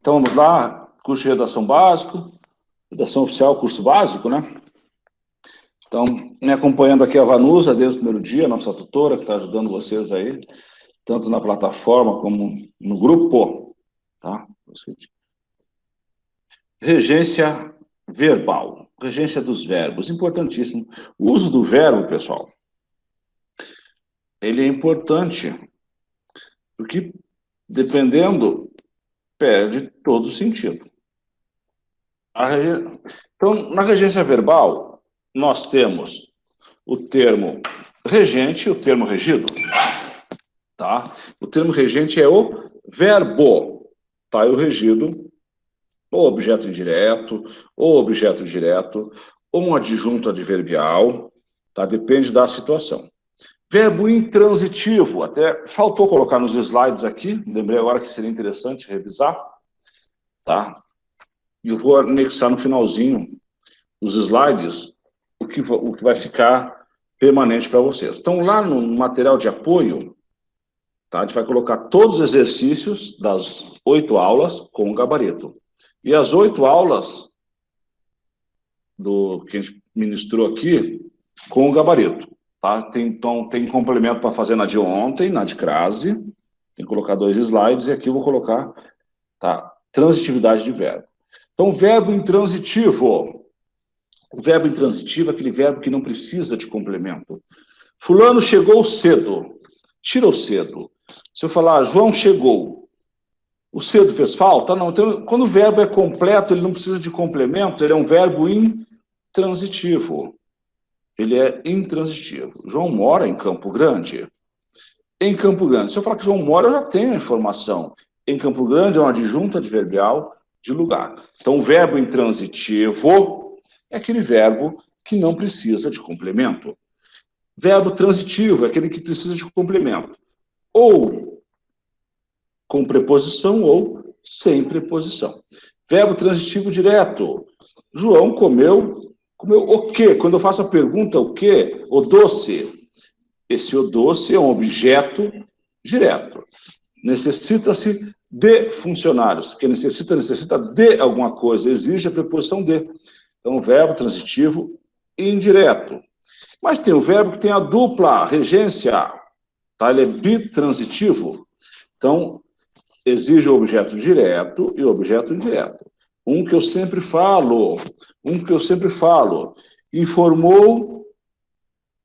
Então, vamos lá, curso de redação básico, redação oficial, curso básico, né? Então, me acompanhando aqui a Vanusa, desde o primeiro dia, nossa tutora, que está ajudando vocês aí, tanto na plataforma como no grupo. Regência verbal, regência dos verbos, importantíssimo. O uso do verbo, pessoal, ele é importante, porque, dependendo, perde todo o sentido. Então, na regência verbal, nós temos o termo regente e o termo regido. Tá? O termo regente é o verbo, tá? E o regido, ou objeto indireto, ou objeto direto, ou um adjunto adverbial, tá? Depende da situação. Verbo intransitivo, até faltou colocar nos slides aqui, lembrei agora que seria interessante revisar, tá? E eu vou anexar no finalzinho os slides o que vai ficar permanente para vocês. Então, lá no material de apoio, tá, a gente vai colocar todos os exercícios das 8 aulas com o gabarito. E as 8 aulas do que a gente ministrou aqui com o gabarito. Tá? Então, tem complemento para fazer na de ontem, na de crase. Tem que colocar 2 slides e aqui eu vou colocar, tá, transitividade de verbo. Então, verbo intransitivo. O verbo intransitivo é aquele verbo que não precisa de complemento. Fulano chegou cedo. Tira o cedo. Se eu falar, João chegou, o cedo fez falta? Não. Então, quando o verbo é completo, ele não precisa de complemento, ele é um verbo intransitivo. Ele é intransitivo. João mora em Campo Grande. Em Campo Grande. Se eu falar que João mora, eu já tenho a informação. Em Campo Grande é um adjunto adverbial de lugar. Então, o verbo intransitivo é aquele verbo que não precisa de complemento. Verbo transitivo é aquele que precisa de complemento. Ou com preposição ou sem preposição. Verbo transitivo direto. João comeu o quê? Quando eu faço a pergunta o quê? O doce. Esse o doce é um objeto direto. Necessita-se de funcionários. Que necessita de alguma coisa. Exige a preposição de. Então, verbo transitivo indireto. Mas tem o verbo que tem a dupla regência. Tá? Ele é bitransitivo. Então, exige o objeto direto e o objeto indireto. Um que eu sempre falo. Informou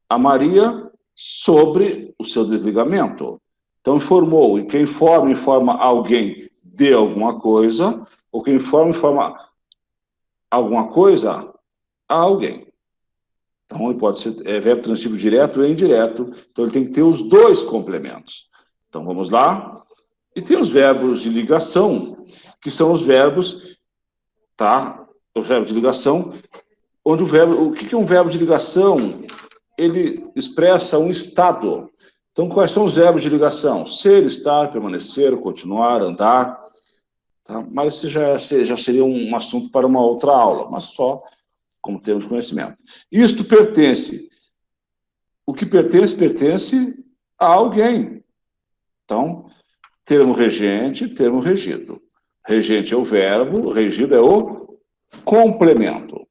a Maria sobre o seu desligamento. Então, informou. E quem informa alguém de alguma coisa, ou quem informa alguma coisa a alguém. Então, ele pode ser verbo transitivo direto e indireto. Então, ele tem que ter os 2 complementos. Então, vamos lá. E tem os verbos de ligação, que são os verbos, tá? O verbo de ligação, onde o que é um verbo de ligação? Ele expressa um estado. Então, quais são os verbos de ligação? Ser, estar, permanecer, continuar, andar. Tá? Mas isso já seria um assunto para uma outra aula, mas só como termo de conhecimento. Isto pertence. O que pertence, pertence a alguém. Então, termo regente, termo regido. Regente é o verbo, regido é o complemento.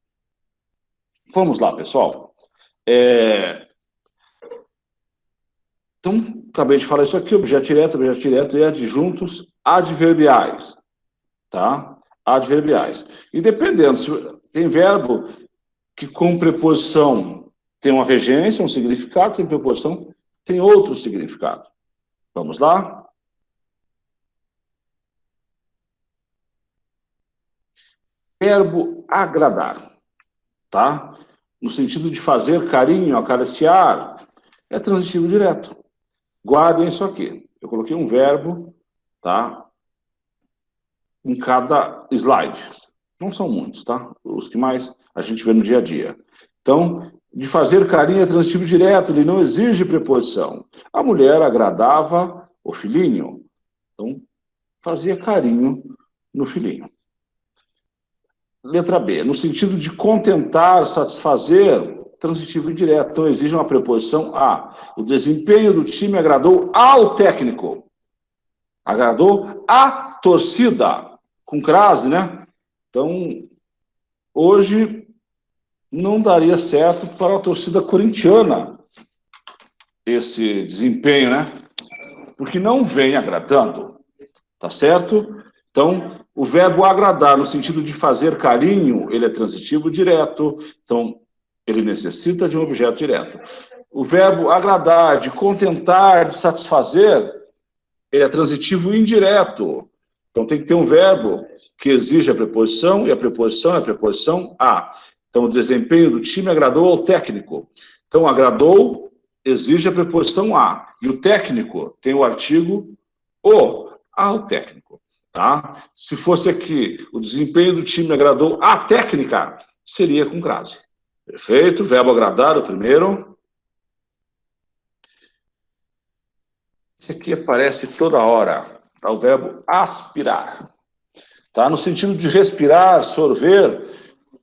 Vamos lá, pessoal. Então, acabei de falar isso aqui, objeto direto e adjuntos adverbiais. Tá? Adverbiais. E dependendo, se tem verbo que com preposição tem uma regência, um significado, sem preposição tem outro significado. Vamos lá? Verbo agradar, tá? No sentido de fazer carinho, acariciar, é transitivo direto. Guardem isso aqui. Eu coloquei um verbo, tá? Em cada slide. Não são muitos, tá? Os que mais a gente vê no dia a dia. Então, de fazer carinho é transitivo direto, ele não exige preposição. A mulher agradava o filhinho. Então, fazia carinho no filhinho. Letra B, no sentido de contentar, satisfazer, transitivo indireto. Então, exige uma preposição a. O desempenho do time agradou ao técnico. Agradou a torcida. Com crase, né? Então, hoje não daria certo para a torcida corintiana esse desempenho, né? Porque não vem agradando. Tá certo? Então, O verbo agradar, no sentido de fazer carinho, ele é transitivo direto, então ele necessita de um objeto direto. O verbo agradar, de contentar, de satisfazer, ele é transitivo indireto. Então tem que ter um verbo que exige a preposição, e a preposição é a preposição a. Então o desempenho do time agradou ao técnico. Então agradou exige a preposição a. E o técnico tem o artigo o, ao técnico. Tá? Se fosse aqui, o desempenho do time agradou a técnica, seria com crase. Perfeito? Verbo agradar, o primeiro. Esse aqui aparece toda hora. Tá? O verbo aspirar. Tá? No sentido de respirar, sorver,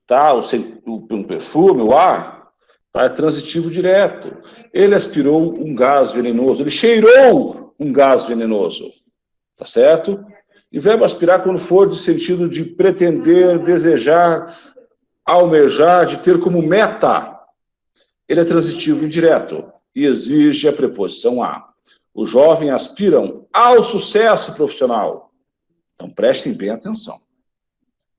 tá? Um perfume, o ar, tá? É transitivo direto. Ele aspirou um gás venenoso. Ele cheirou um gás venenoso. Tá certo? E verbo aspirar quando for de sentido de pretender, desejar, almejar, de ter como meta. Ele é transitivo indireto e exige a preposição a. Os jovens aspiram ao sucesso profissional. Então prestem bem atenção.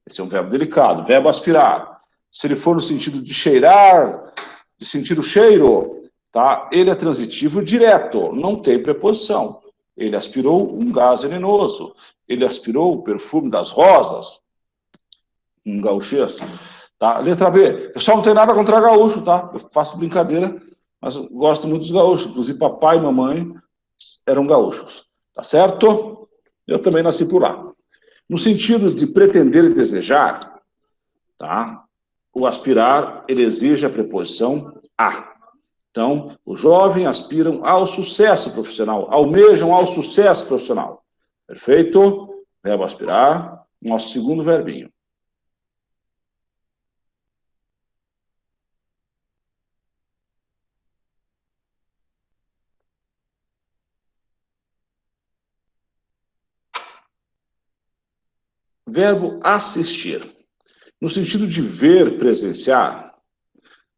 Esse é um verbo delicado. Verbo aspirar. Se ele for no sentido de cheirar, de sentir o cheiro, tá? Ele é transitivo direto, não tem preposição. Ele aspirou um gás venenoso. Ele aspirou o perfume das rosas. Um gauchês. Tá? Letra B. Pessoal, não tem nada contra gaúcho, tá? Eu faço brincadeira, mas eu gosto muito dos gaúchos. Inclusive, papai e mamãe eram gaúchos. Tá certo? Eu também nasci por lá. No sentido de pretender e desejar, tá? O aspirar, ele exige a preposição a. Então, os jovens aspiram ao sucesso profissional, almejam ao sucesso profissional. Perfeito? Verbo aspirar, nosso segundo verbinho. Verbo assistir. No sentido de ver, presenciar,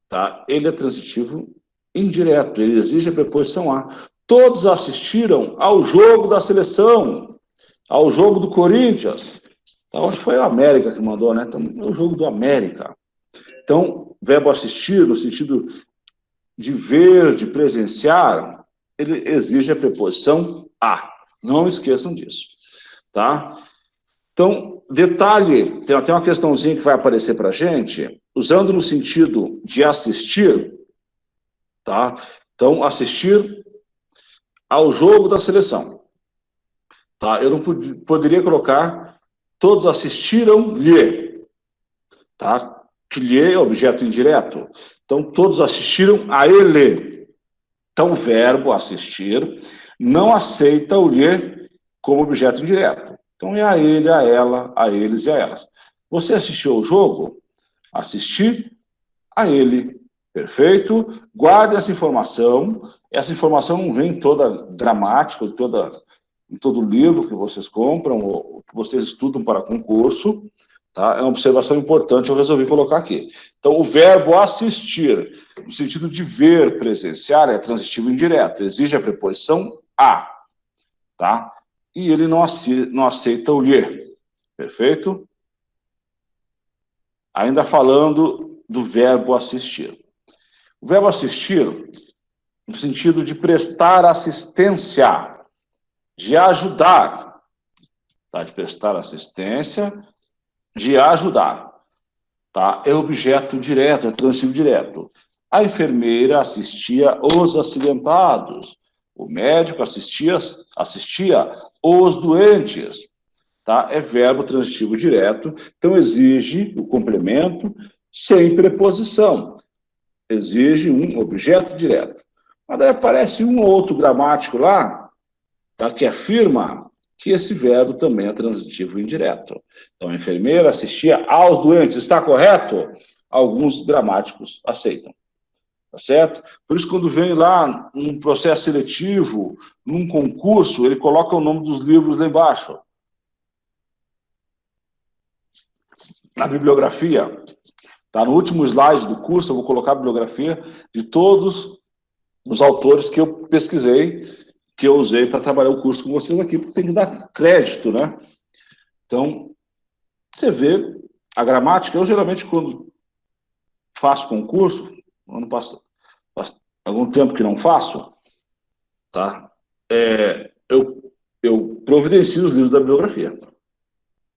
tá? Ele é transitivo indireto, ele exige a preposição a. Todos assistiram ao jogo da seleção, ao jogo do Corinthians. Então, acho que foi a América que mandou, né? Então, é o jogo do América. Então, verbo assistir, no sentido de ver, de presenciar, ele exige a preposição a. Não esqueçam disso, tá? Então, detalhe, tem até uma questãozinha que vai aparecer para a gente, usando no sentido de assistir, tá? Então, assistir ao jogo da seleção. Tá? Eu não poderia colocar todos assistiram-lhe. Tá? Que lhe é objeto indireto. Então, todos assistiram a ele. Então, o verbo assistir não aceita o lhe como objeto indireto. Então, é a ele, a ela, a eles e a elas. Você assistiu ao jogo? Assistir a ele. Perfeito? Guarde essa informação. Essa informação não vem toda gramática, em todo livro que vocês compram ou que vocês estudam para concurso. Tá? É uma observação importante, eu resolvi colocar aqui. Então, o verbo assistir, no sentido de ver, presenciar, é transitivo indireto. Exige a preposição a. Tá? E ele não aceita o lhe. Perfeito? Ainda falando do verbo assistir. O verbo assistir, no sentido de prestar assistência, de ajudar, tá? De prestar assistência, de ajudar, tá? É objeto direto, é transitivo direto. A enfermeira assistia os acidentados, o médico assistia os doentes, tá? É verbo transitivo direto, então exige o complemento sem preposição. Exige um objeto direto. Mas daí aparece um ou outro gramático lá, tá, que afirma que esse verbo também é transitivo indireto. Então, a enfermeira assistia aos doentes. Está correto? Alguns gramáticos aceitam. Tá certo? Por isso, quando vem lá um processo seletivo, num concurso, ele coloca o nome dos livros lá embaixo. Na bibliografia. Tá? No último slide do curso, eu vou colocar a bibliografia de todos os autores que eu pesquisei, que eu usei para trabalhar o curso com vocês aqui, porque tem que dar crédito, né? Então, Você vê a gramática. Eu, geralmente, quando faço concurso, ano passado, faz algum tempo que não faço, tá? Eu providencio os livros da bibliografia,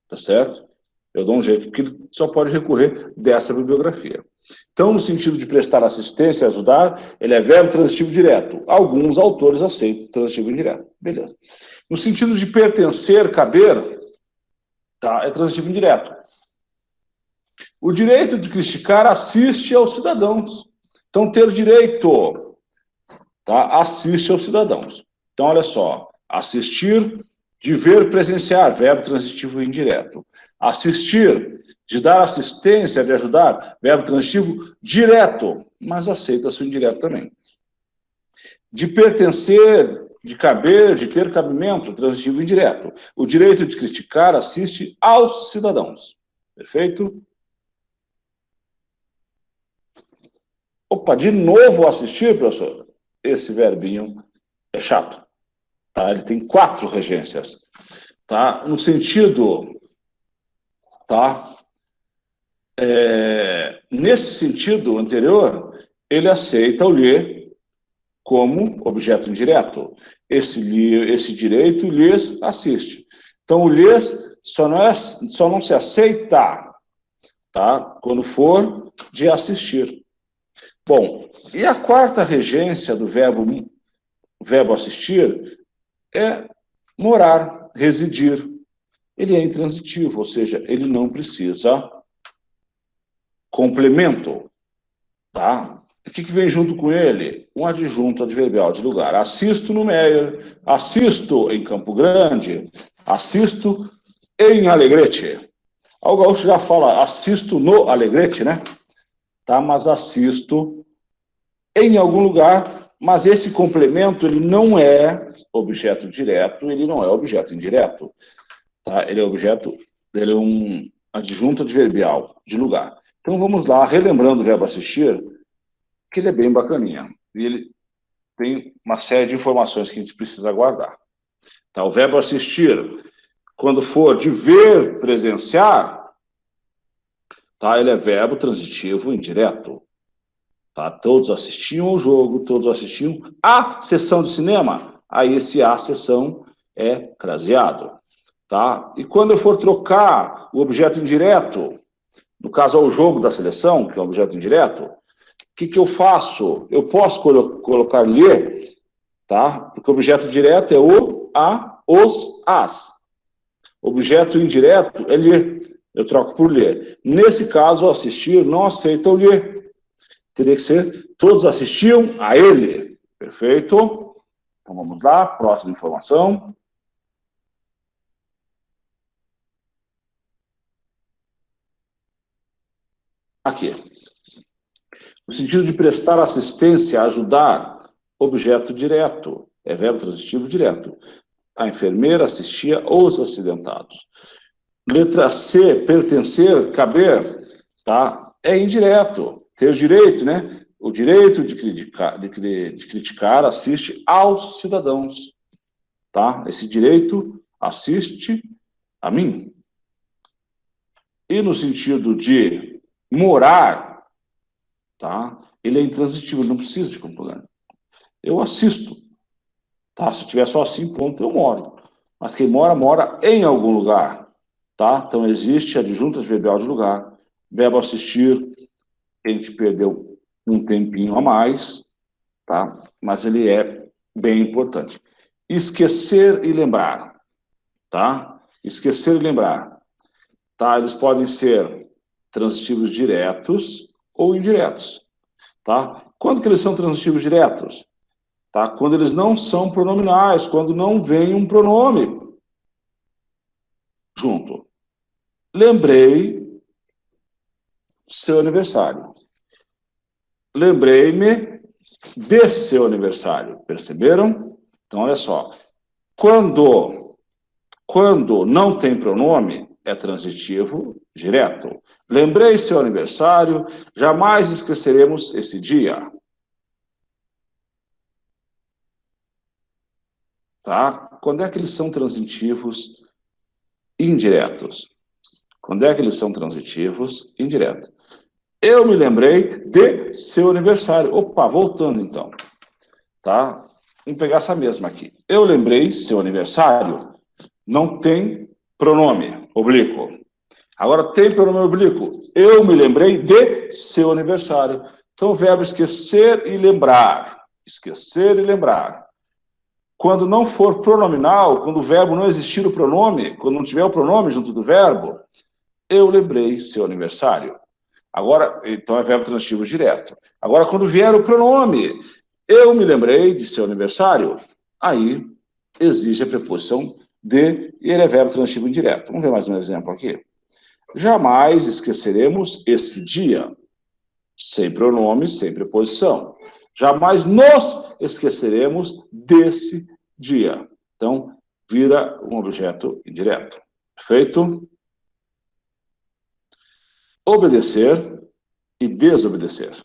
tá certo? Eu dou um jeito, porque ele só pode recorrer dessa bibliografia. Então, no sentido de prestar assistência, ajudar, ele é verbo transitivo direto. Alguns autores aceitam transitivo indireto. Beleza. No sentido de pertencer, caber, tá? É transitivo indireto. O direito de criticar assiste aos cidadãos. Então, ter direito, tá? Assiste aos cidadãos. Então, olha só. Assistir, de ver, presenciar, verbo transitivo indireto. Assistir, de dar assistência, de ajudar, verbo transitivo direto, mas aceita-se o indireto também. De pertencer, de caber, de ter cabimento, transitivo indireto. O direito de criticar assiste aos cidadãos. Perfeito? Opa, de novo assistir, professor? Esse verbinho é chato. Tá? Ele tem 4 regências. Tá? No sentido, tá? Nesse sentido anterior, ele aceita o ler como objeto indireto. Esse direito lhes assiste. Então, o lhes só não se aceita, tá? Quando for de assistir. Bom, e a 4ª regência do verbo assistir é morar, residir. Ele é intransitivo, ou seja, ele não precisa complemento, tá? O que vem junto com ele? Um adjunto adverbial de lugar. Assisto no Meier, assisto em Campo Grande, assisto em Alegrete. O gaúcho já fala assisto no Alegrete, né? Tá? Mas assisto em algum lugar, mas esse complemento ele não é objeto direto, ele não é objeto indireto. Tá? Ele é um adjunto adverbial de lugar. Então vamos lá, relembrando o verbo assistir, que ele é bem bacaninha. E ele tem uma série de informações que a gente precisa guardar. Tá? O verbo assistir, quando for de ver, presenciar, tá? Ele é verbo transitivo indireto. Tá? Todos assistiam ao jogo, todos assistiam à sessão de cinema. Aí esse à sessão é craseado. Tá? E quando eu for trocar o objeto indireto, no caso ao jogo da seleção, que é um objeto indireto, o que eu faço? Eu posso colocar ler, tá? Porque o objeto direto é o, a, os, as. Objeto indireto é ler. Eu troco por ler. Nesse caso, o assistir não aceita o ler. Teria que ser todos assistiam a ele. Perfeito? Então vamos lá, próxima informação. Aqui. No sentido de prestar assistência, ajudar, objeto direto, é verbo transitivo direto. A enfermeira assistia os acidentados. Letra C, pertencer, caber, tá? É indireto, ter direito, né? O direito de criticar assiste aos cidadãos, tá? Esse direito assiste a mim. E no sentido de morar, tá? Ele é intransitivo, ele não precisa de complemento. Eu assisto, tá? Se tiver só assim, ponto, eu moro. Mas quem mora, mora em algum lugar, tá? Então existe adjunto adverbial de lugar. Verbo assistir, a gente perdeu um tempinho a mais, tá? Mas ele é bem importante. Esquecer e lembrar, tá? Esquecer e lembrar, tá? Eles podem ser transitivos diretos ou indiretos, tá? Quando que eles são transitivos diretos? Tá? Quando eles não são pronominais, quando não vem um pronome junto. Lembrei seu aniversário. Lembrei-me de seu aniversário. Perceberam? Então, olha só. Quando não tem pronome, é transitivo direto. Lembrei seu aniversário, jamais esqueceremos esse dia. Tá? Quando é que eles são transitivos indiretos? Quando é que eles são transitivos indiretos? Eu me lembrei de seu aniversário. Opa, voltando então. Tá? Vamos pegar essa mesma aqui. Eu lembrei seu aniversário. Não tem pronome oblíquo. Agora tem pronome oblíquo. Eu me lembrei de seu aniversário. Então o verbo esquecer e lembrar. Esquecer e lembrar. Quando não for pronominal, quando o verbo não existir o pronome, quando não tiver o pronome junto do verbo, eu lembrei seu aniversário. Agora, então é verbo transitivo direto. Agora, quando vier o pronome, eu me lembrei de seu aniversário, aí exige a preposição de e ele é verbo transitivo indireto. Vamos ver mais um exemplo aqui. Jamais esqueceremos esse dia. Sem pronome, sem preposição. Jamais nos esqueceremos desse dia. Então, vira um objeto indireto. Perfeito? Obedecer e desobedecer.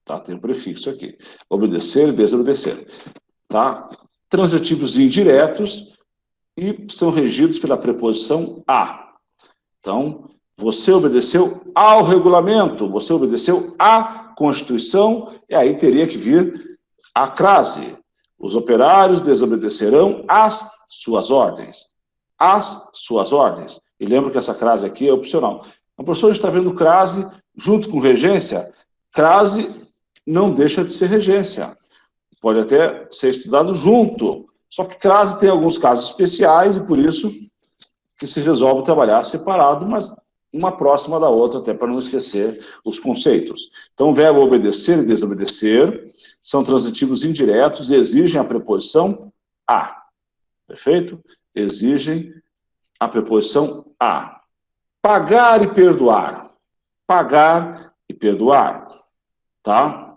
Tá? Tem um prefixo aqui. Obedecer e desobedecer. Tá? Transitivos indiretos e são regidos pela preposição a. Então, você obedeceu ao regulamento, você obedeceu à Constituição, e aí teria que vir a crase. Os operários desobedecerão às suas ordens. Às suas ordens. E lembra que essa crase aqui é opcional. A professora está vendo crase junto com regência. Crase não deixa de ser regência. Pode até ser estudado junto. Só que crase tem alguns casos especiais e por isso que se resolve trabalhar separado, mas uma próxima da outra, até para não esquecer os conceitos. Então, o verbo obedecer e desobedecer são transitivos indiretos e exigem a preposição a. Perfeito? Exigem a preposição a. Pagar e perdoar. Pagar e perdoar. Tá?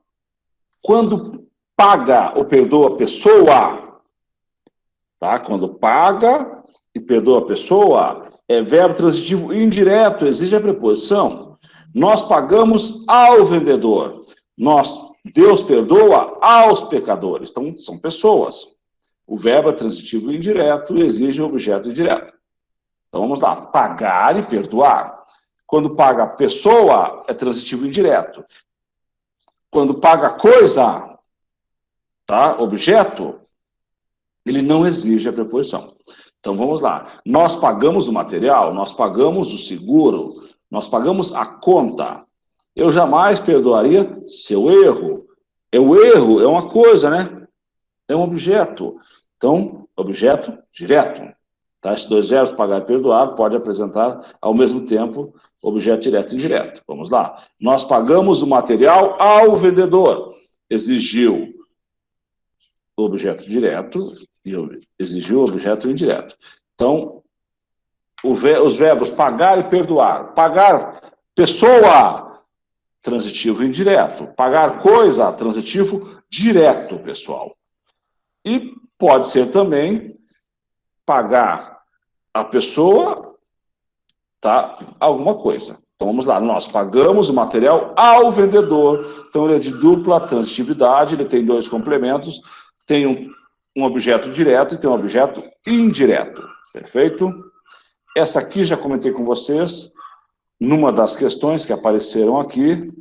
Quando paga ou perdoa a pessoa, tá? Quando paga e perdoa a pessoa, é verbo transitivo indireto, exige a preposição. Nós pagamos ao vendedor. Deus perdoa aos pecadores. Então, são pessoas. O verbo é transitivo indireto e exige o objeto indireto. Então, vamos lá. Pagar e perdoar. Quando paga a pessoa, é transitivo indireto. Quando paga a coisa, tá? Objeto, ele não exige a preposição. Então, vamos lá. Nós pagamos o material, nós pagamos o seguro, nós pagamos a conta. Eu jamais perdoaria seu erro. O erro é uma coisa, né? É um objeto. Então, objeto direto. Tá? Esses dois verbos, pagar e perdoar, pode apresentar ao mesmo tempo objeto direto e indireto. Vamos lá. Nós pagamos o material ao vendedor. Exigiu o objeto direto e exigiu o objeto indireto. Então, os verbos pagar e perdoar. Pagar pessoa, transitivo indireto. Pagar coisa, transitivo direto, pessoal. E pode ser também pagar a pessoa, tá, alguma coisa. Então, vamos lá. Nós pagamos o material ao vendedor. Então, ele é de dupla transitividade, ele tem dois complementos. Tem um objeto direto e tem um objeto indireto. Perfeito? Essa aqui já comentei com vocês numa das questões que apareceram aqui.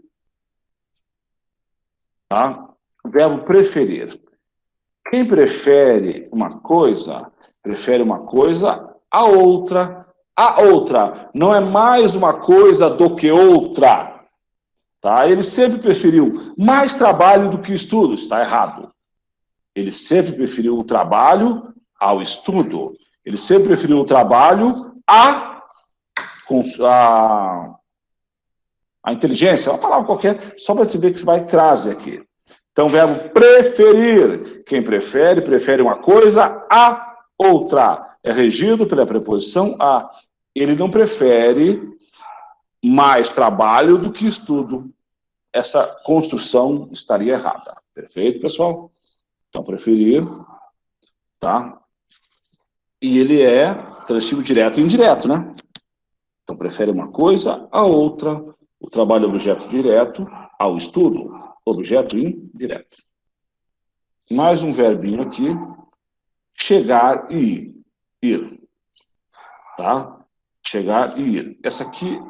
Tá? O verbo preferir. Quem prefere uma coisa a outra. A outra não é mais uma coisa do que outra. Tá? Ele sempre preferiu mais trabalho do que estudo. Está errado. Ele sempre preferiu o trabalho ao estudo. Ele sempre preferiu o trabalho à inteligência. Uma palavra qualquer, só para você ver que você vai trazer aqui. Então, o verbo preferir. Quem prefere, prefere uma coisa a outra. É regido pela preposição a. Ele não prefere mais trabalho do que estudo. Essa construção estaria errada. Perfeito, pessoal? Então, preferir, tá? E ele é transitivo direto e indireto, né? Então, prefere uma coisa a outra. O trabalho é objeto direto ao estudo, objeto indireto. Mais um verbinho aqui. Chegar e ir. Tá? chegar e ir. Essa aqui,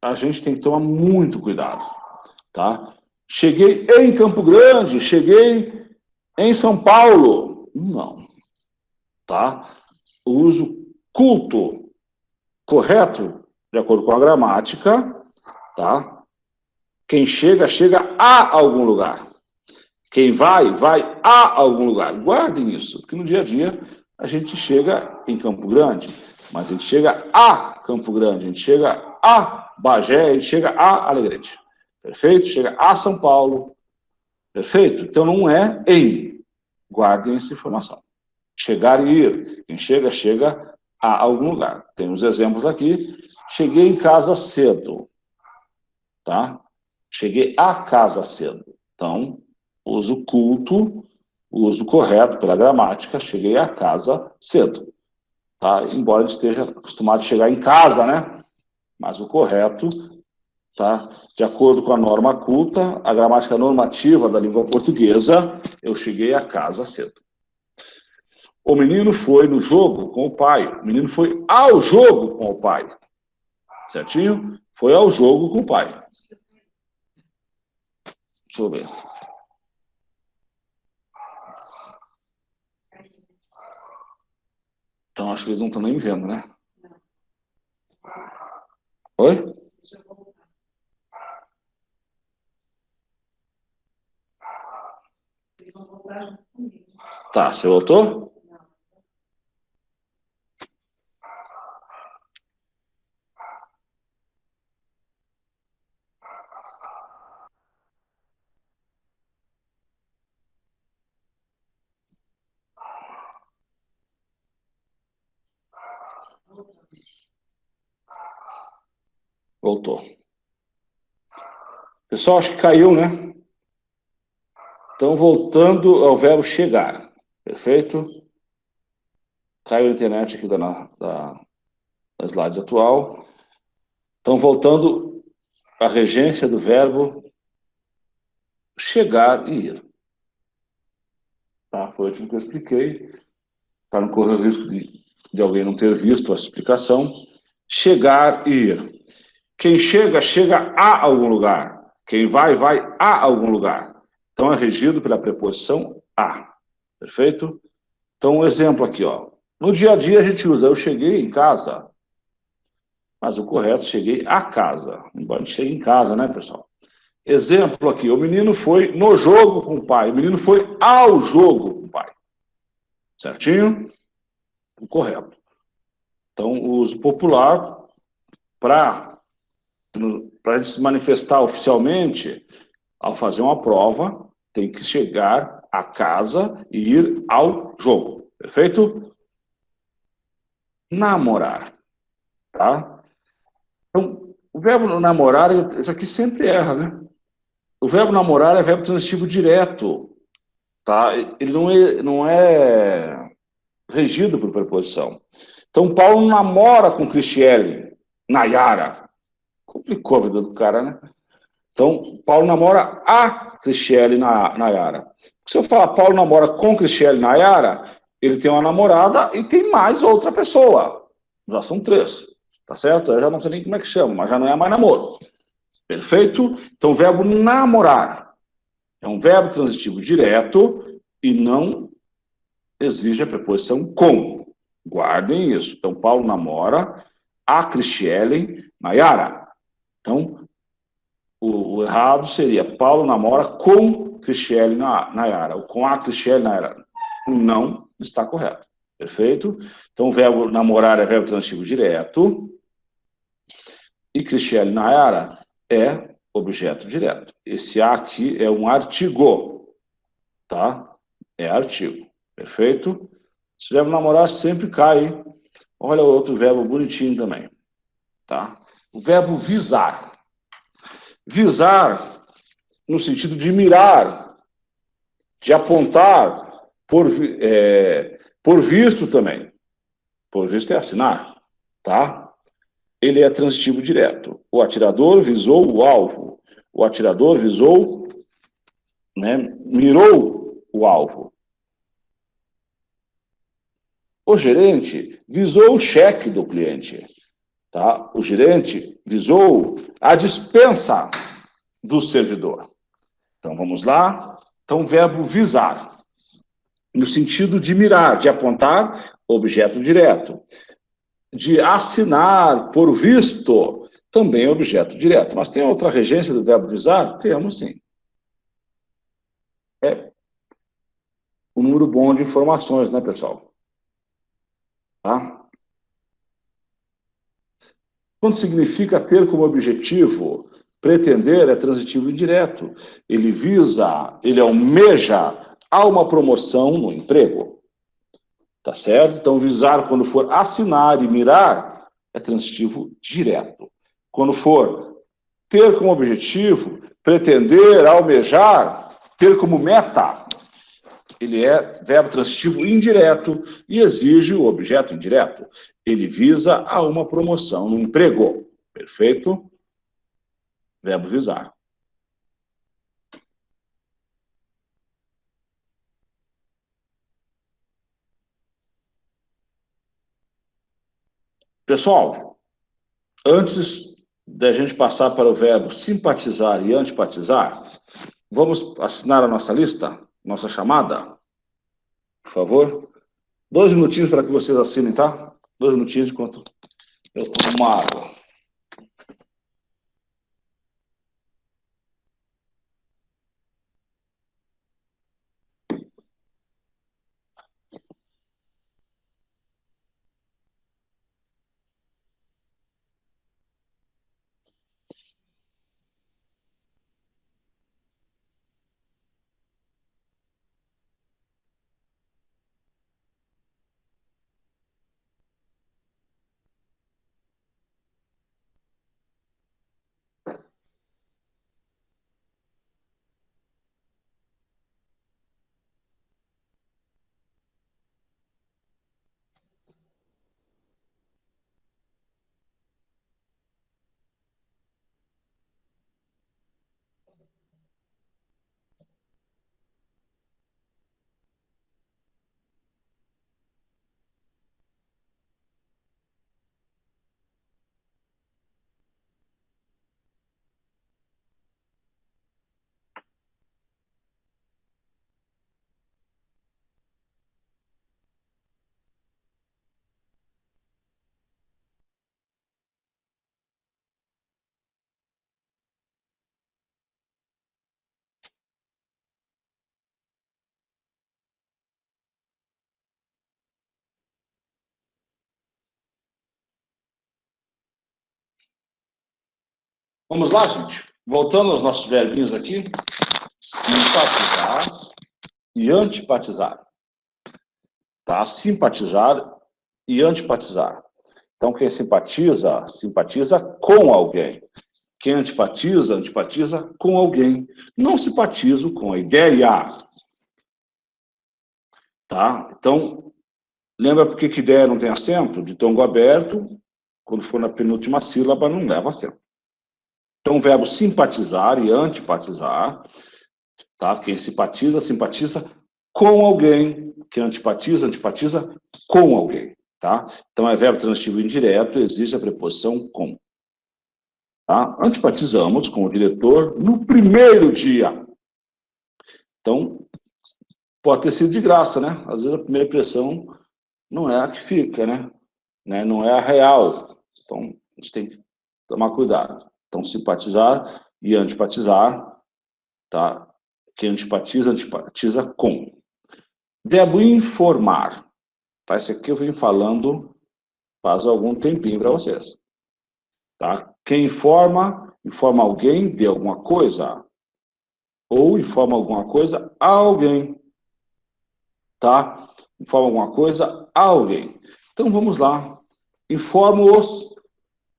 a gente tem que tomar muito cuidado, tá? Cheguei em Campo Grande, cheguei em São Paulo. Não, tá? O uso culto correto, de acordo com a gramática, tá? Quem chega, chega a algum lugar. Quem vai, vai a algum lugar. Guardem isso, porque no dia a dia a gente chega em Campo Grande, mas a gente chega a Campo Grande, a gente chega a Bagé, a gente chega a Alegrete. Perfeito? Chega a São Paulo. Perfeito? Então não é em. Guardem essa informação. Chegar e ir. Quem chega, chega a algum lugar. Tem uns exemplos aqui. Cheguei em casa cedo. Tá? Cheguei a casa cedo. Então, uso culto, uso correto pela gramática, cheguei a casa cedo. Tá? Embora ele esteja acostumado a chegar em casa, né? Mas o correto, tá? De acordo com a norma culta, a gramática normativa da língua portuguesa, eu cheguei a casa cedo. O menino foi no jogo com o pai. O menino foi ao jogo com o pai. Certinho? Foi ao jogo com o pai. Deixa eu ver. Então, acho que eles não estão nem vendo, né? Oi? Tá, você voltou? Voltou. Pessoal, acho que caiu, né? Então, voltando ao verbo chegar. Perfeito? Caiu a internet aqui da slide atual. Então, voltando à regência do verbo chegar e ir. Tá? Foi o último que eu expliquei. Para não correr o risco de alguém não ter visto a explicação. Chegar e ir. Quem chega, chega a algum lugar. Quem vai, vai a algum lugar. Então, é regido pela preposição a. Perfeito? Então, um exemplo aqui, ó. No dia a dia, a gente usa eu cheguei em casa. Mas o correto, cheguei a casa. Embora a gente chegue em casa, né, pessoal? Exemplo aqui. O menino foi no jogo com o pai. O menino foi ao jogo com o pai. Certinho? O correto. Então, o uso popular para a gente se manifestar oficialmente, ao fazer uma prova, tem que chegar a casa e ir ao jogo. Perfeito? Namorar. Tá? Então, o verbo namorar, isso aqui sempre erra, né? O verbo namorar é verbo transitivo direto. Tá? Ele não é regido por preposição. Então, Paulo namora com Cristiele, Nayara. Complicou a vida do cara, né? Então, Paulo namora a Cristiele Nayara. Se eu falar Paulo namora com Cristiele Nayara, ele tem uma namorada e tem mais outra pessoa. Já são 3, tá certo? Eu já não sei nem como é que chama, mas já não é mais namoro. Perfeito? Então, o verbo namorar é um verbo transitivo direto e não exige a preposição com. Guardem isso. Então, Paulo namora a Cristiele Nayara. Então, o errado seria Paulo namora com Cristiele Nayara. Ou com a Cristiele Nayara. Não está correto. Perfeito? Então, o verbo namorar é verbo transitivo direto. E Cristiele Nayara é objeto direto. Esse A aqui é um artigo. Tá? É artigo. Perfeito? Esse verbo namorar sempre cai, hein? Olha outro verbo bonitinho também. Tá? O verbo visar. Visar no sentido de mirar, de apontar, por visto também. Por visto é assinar, tá? Ele é transitivo direto. O atirador visou o alvo. O atirador visou, né, mirou o alvo. O gerente visou o cheque do cliente. Tá? O gerente visou a dispensa do servidor. Então, vamos lá. Então, o verbo visar, no sentido de mirar, de apontar, objeto direto. De assinar por visto, também objeto direto. Mas tem outra regência do verbo visar? Temos, sim. É um número bom de informações, né, pessoal? Tá? Quando significa ter como objetivo, pretender é transitivo indireto. Ele visa, ele almeja a uma promoção no emprego. Tá certo? Então, visar, quando for assinar e mirar, é transitivo direto. Quando for ter como objetivo, pretender, almejar, ter como meta, ele é verbo transitivo indireto e exige o objeto indireto. Ele visa a uma promoção no emprego. Perfeito? Verbo visar. Pessoal, antes da gente passar para o verbo simpatizar e antipatizar, vamos assinar a nossa lista, nossa chamada, por favor. 2 minutinhos para que vocês assinem, tá? 2 minutinhos enquanto eu tomo uma água. Vamos lá, gente? Voltando aos nossos verbinhos aqui. Simpatizar e antipatizar. Tá? Simpatizar e antipatizar. Então, quem simpatiza, simpatiza com alguém. Quem antipatiza, antipatiza com alguém. Não simpatizo com a ideia. Tá? Então, lembra por que ideia não tem acento? Ditongo aberto, quando for na penúltima sílaba, não leva acento. Então, o verbo simpatizar e antipatizar, tá? Quem simpatiza, simpatiza com alguém. Quem antipatiza, antipatiza com alguém, tá? Então, é verbo transitivo indireto, exige a preposição com. Tá? Antipatizamos com o diretor no primeiro dia. Então, pode ter sido de graça, né? Às vezes a primeira impressão não é a que fica, né? Não é a real. Então, a gente tem que tomar cuidado. Então, simpatizar e antipatizar, tá? Quem antipatiza, antipatiza com. Verbo informar. Tá? Esse aqui eu venho falando faz algum tempinho para vocês. Tá? Quem informa, informa alguém de alguma coisa. Ou informa alguma coisa a alguém. Tá? Informa alguma coisa a alguém. Então, vamos lá. Informa os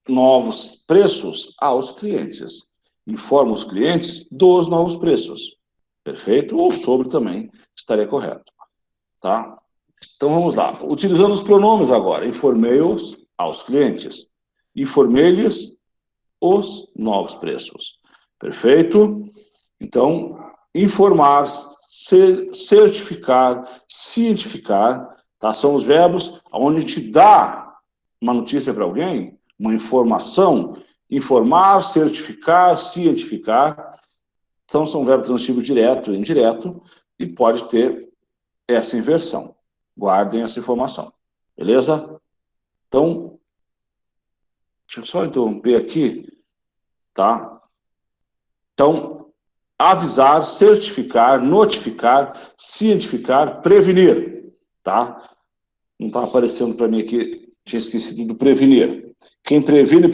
novos preços aos clientes. Informa os clientes dos novos preços. Perfeito? Ou sobre também estaria correto. Tá? Então, vamos lá. Utilizando os pronomes agora. Informei-os aos clientes. Informei-lhes os novos preços. Perfeito? Então, informar, certificar, cientificar, tá? São os verbos onde a gente dá uma notícia para alguém, uma informação, informar, certificar, cientificar. Então, são verbos transitivos direto e indireto, e pode ter essa inversão. Guardem essa informação. Beleza? Então, deixa eu só interromper aqui, tá? Então, avisar, certificar, notificar, cientificar, prevenir, tá? Não está aparecendo para mim aqui, tinha esquecido do prevenir. Quem previne,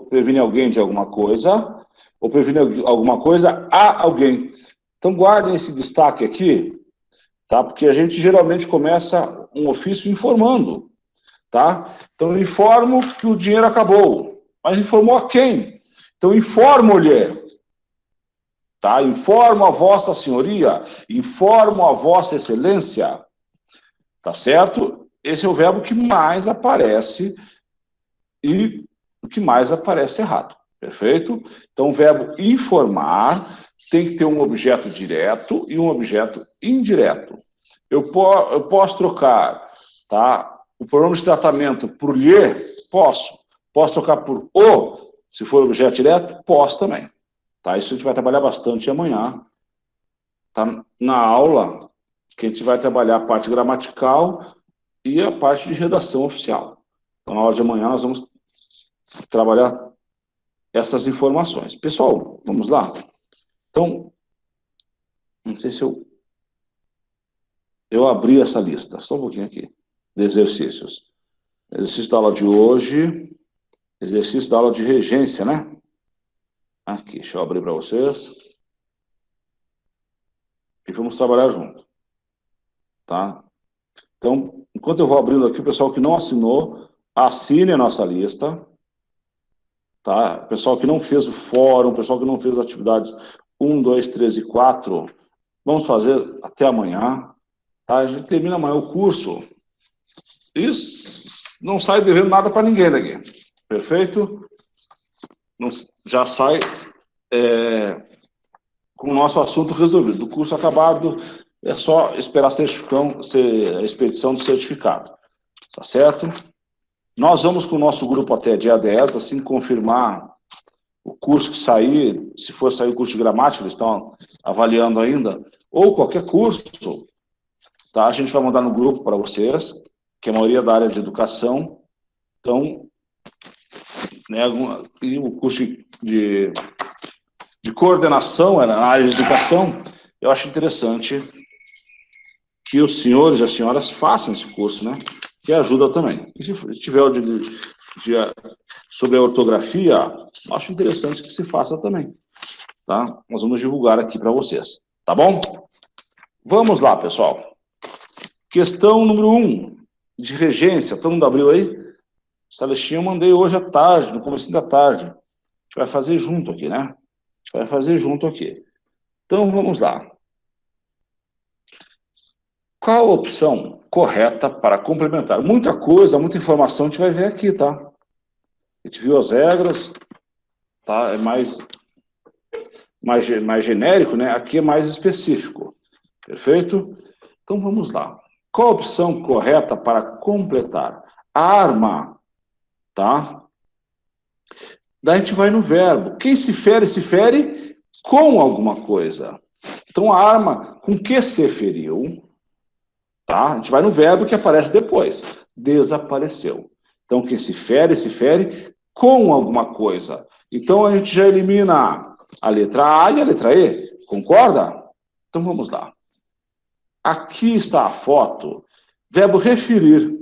previne alguém de alguma coisa, ou previne alguma coisa a alguém. Então, guardem esse destaque aqui, tá? Porque a gente geralmente começa um ofício informando, tá? Então, eu informo que o dinheiro acabou. Mas informou a quem? Então, informo-lhe, tá? Informo a vossa senhoria, informo a vossa excelência, tá certo? Esse é o verbo que mais aparece e o que mais aparece errado, perfeito? Então, o verbo informar tem que ter um objeto direto e um objeto indireto. Eu posso trocar, tá? O pronome de tratamento por lhe, posso. Posso trocar por o, se for objeto direto, posso também. Tá? Isso a gente vai trabalhar bastante amanhã. Tá? Na aula, que a gente vai trabalhar a parte gramatical e a parte de redação oficial. Então, na aula de amanhã, nós vamos trabalhar essas informações. Pessoal, vamos lá? Então, não sei se eu abri essa lista, só um pouquinho aqui, de exercícios. Exercício da aula de hoje, exercício da aula de regência, né? Aqui, deixa eu abrir para vocês. E vamos trabalhar junto, tá? Então, enquanto eu vou abrindo aqui, o pessoal que não assinou, assine a nossa lista, tá? O pessoal que não fez o fórum, o pessoal que não fez as atividades 1, 2, 3 e 4, vamos fazer até amanhã, tá? A gente termina amanhã o curso e não sai devendo nada para ninguém daqui, perfeito? Não, já sai com o nosso assunto resolvido. Do curso acabado, é só esperar a expedição do certificado, tá certo? Nós vamos com o nosso grupo até dia 10, assim confirmar o curso que sair, se for sair o curso de gramática, eles estão avaliando ainda, ou qualquer curso, tá? A gente vai mandar no grupo para vocês, que a maioria é da área de educação. Então, né, e o curso de coordenação, na área de educação, eu acho interessante que os senhores e as senhoras façam esse curso, né? Que ajuda também. E se tiver sobre a ortografia, acho interessante que se faça também, tá? Nós vamos divulgar aqui para vocês, tá bom? Vamos lá, pessoal. Questão número 1, de regência. Todo mundo abriu aí? Essa listinha eu mandei hoje à tarde, no começo da tarde. A gente vai fazer junto aqui, né? A gente vai fazer junto aqui. Então, vamos lá. Qual a opção correta para complementar? Muita coisa, muita informação a gente vai ver aqui, tá? A gente viu as regras, tá? É mais genérico, né? Aqui é mais específico. Perfeito? Então, vamos lá. Qual a opção correta para completar? A arma, tá? Daí a gente vai no verbo. Quem se fere com alguma coisa. Então, a arma com que se feriu, tá? A gente vai no verbo que aparece depois. Desapareceu. Então, quem se fere com alguma coisa. Então, a gente já elimina a letra A e a letra E. Concorda? Então, vamos lá. Aqui está a foto. Verbo referir.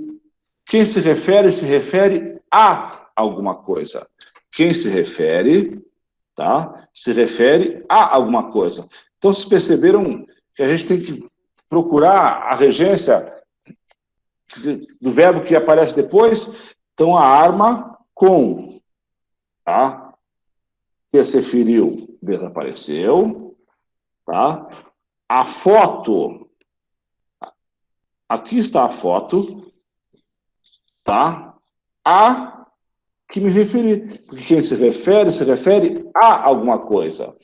Quem se refere a alguma coisa. Quem se refere, tá? Se refere a alguma coisa. Então, vocês perceberam que a gente tem que procurar a regência do verbo que aparece depois? Então, a arma com, tá? Que se feriu, desapareceu, tá? A foto, aqui está a foto, tá? A que me referi, porque quem se refere a alguma coisa,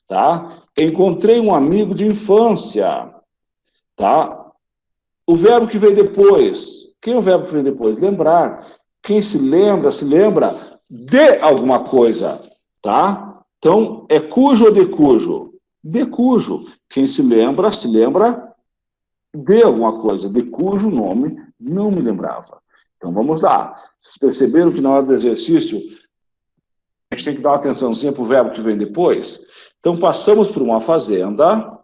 tá? Encontrei um amigo de infância, tá? O verbo que vem depois. Quem é o verbo que vem depois? Lembrar. Quem se lembra de alguma coisa, tá? Então, é cujo ou de cujo? De cujo. Quem se lembra de alguma coisa, de cujo nome não me lembrava. Então, vamos lá. Vocês perceberam que na hora do exercício, a gente tem que dar uma atençãozinha para o verbo que vem depois? Então, passamos por uma fazenda,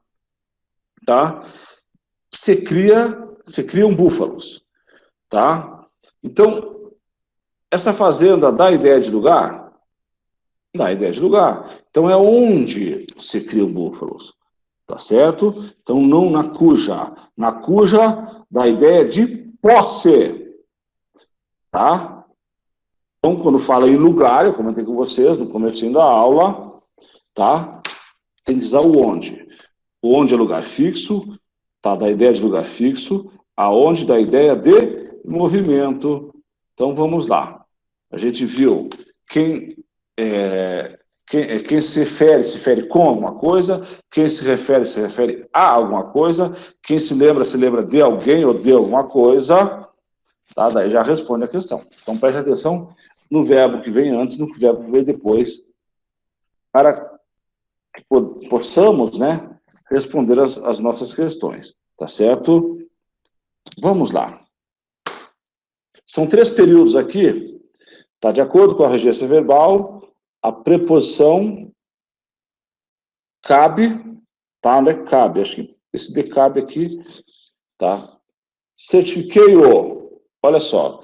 tá? Se criam búfalos, tá? Então, essa fazenda dá ideia de lugar? Dá ideia de lugar. Então, é onde se criam búfalos, tá certo? Então, não na cuja. Na cuja dá ideia de posse, tá? Então, quando fala em lugar, eu comentei com vocês no comecinho da aula, tá? Tem que usar o onde. O onde é lugar fixo, tá? Dá ideia de lugar fixo. Aonde dá ideia de movimento. Então, vamos lá. A gente viu quem se refere com alguma coisa, quem se refere a alguma coisa, quem se lembra de alguém ou de alguma coisa, tá? Daí já responde a questão. Então, preste atenção no verbo que vem antes e no verbo que vem depois, para que possamos, né, responder as nossas questões, tá certo? Vamos lá. São 3 períodos aqui, tá? De acordo com a regência verbal, a preposição cabe, tá? Não é cabe, acho que esse de cabe aqui, tá? Certifiquei-o, olha só,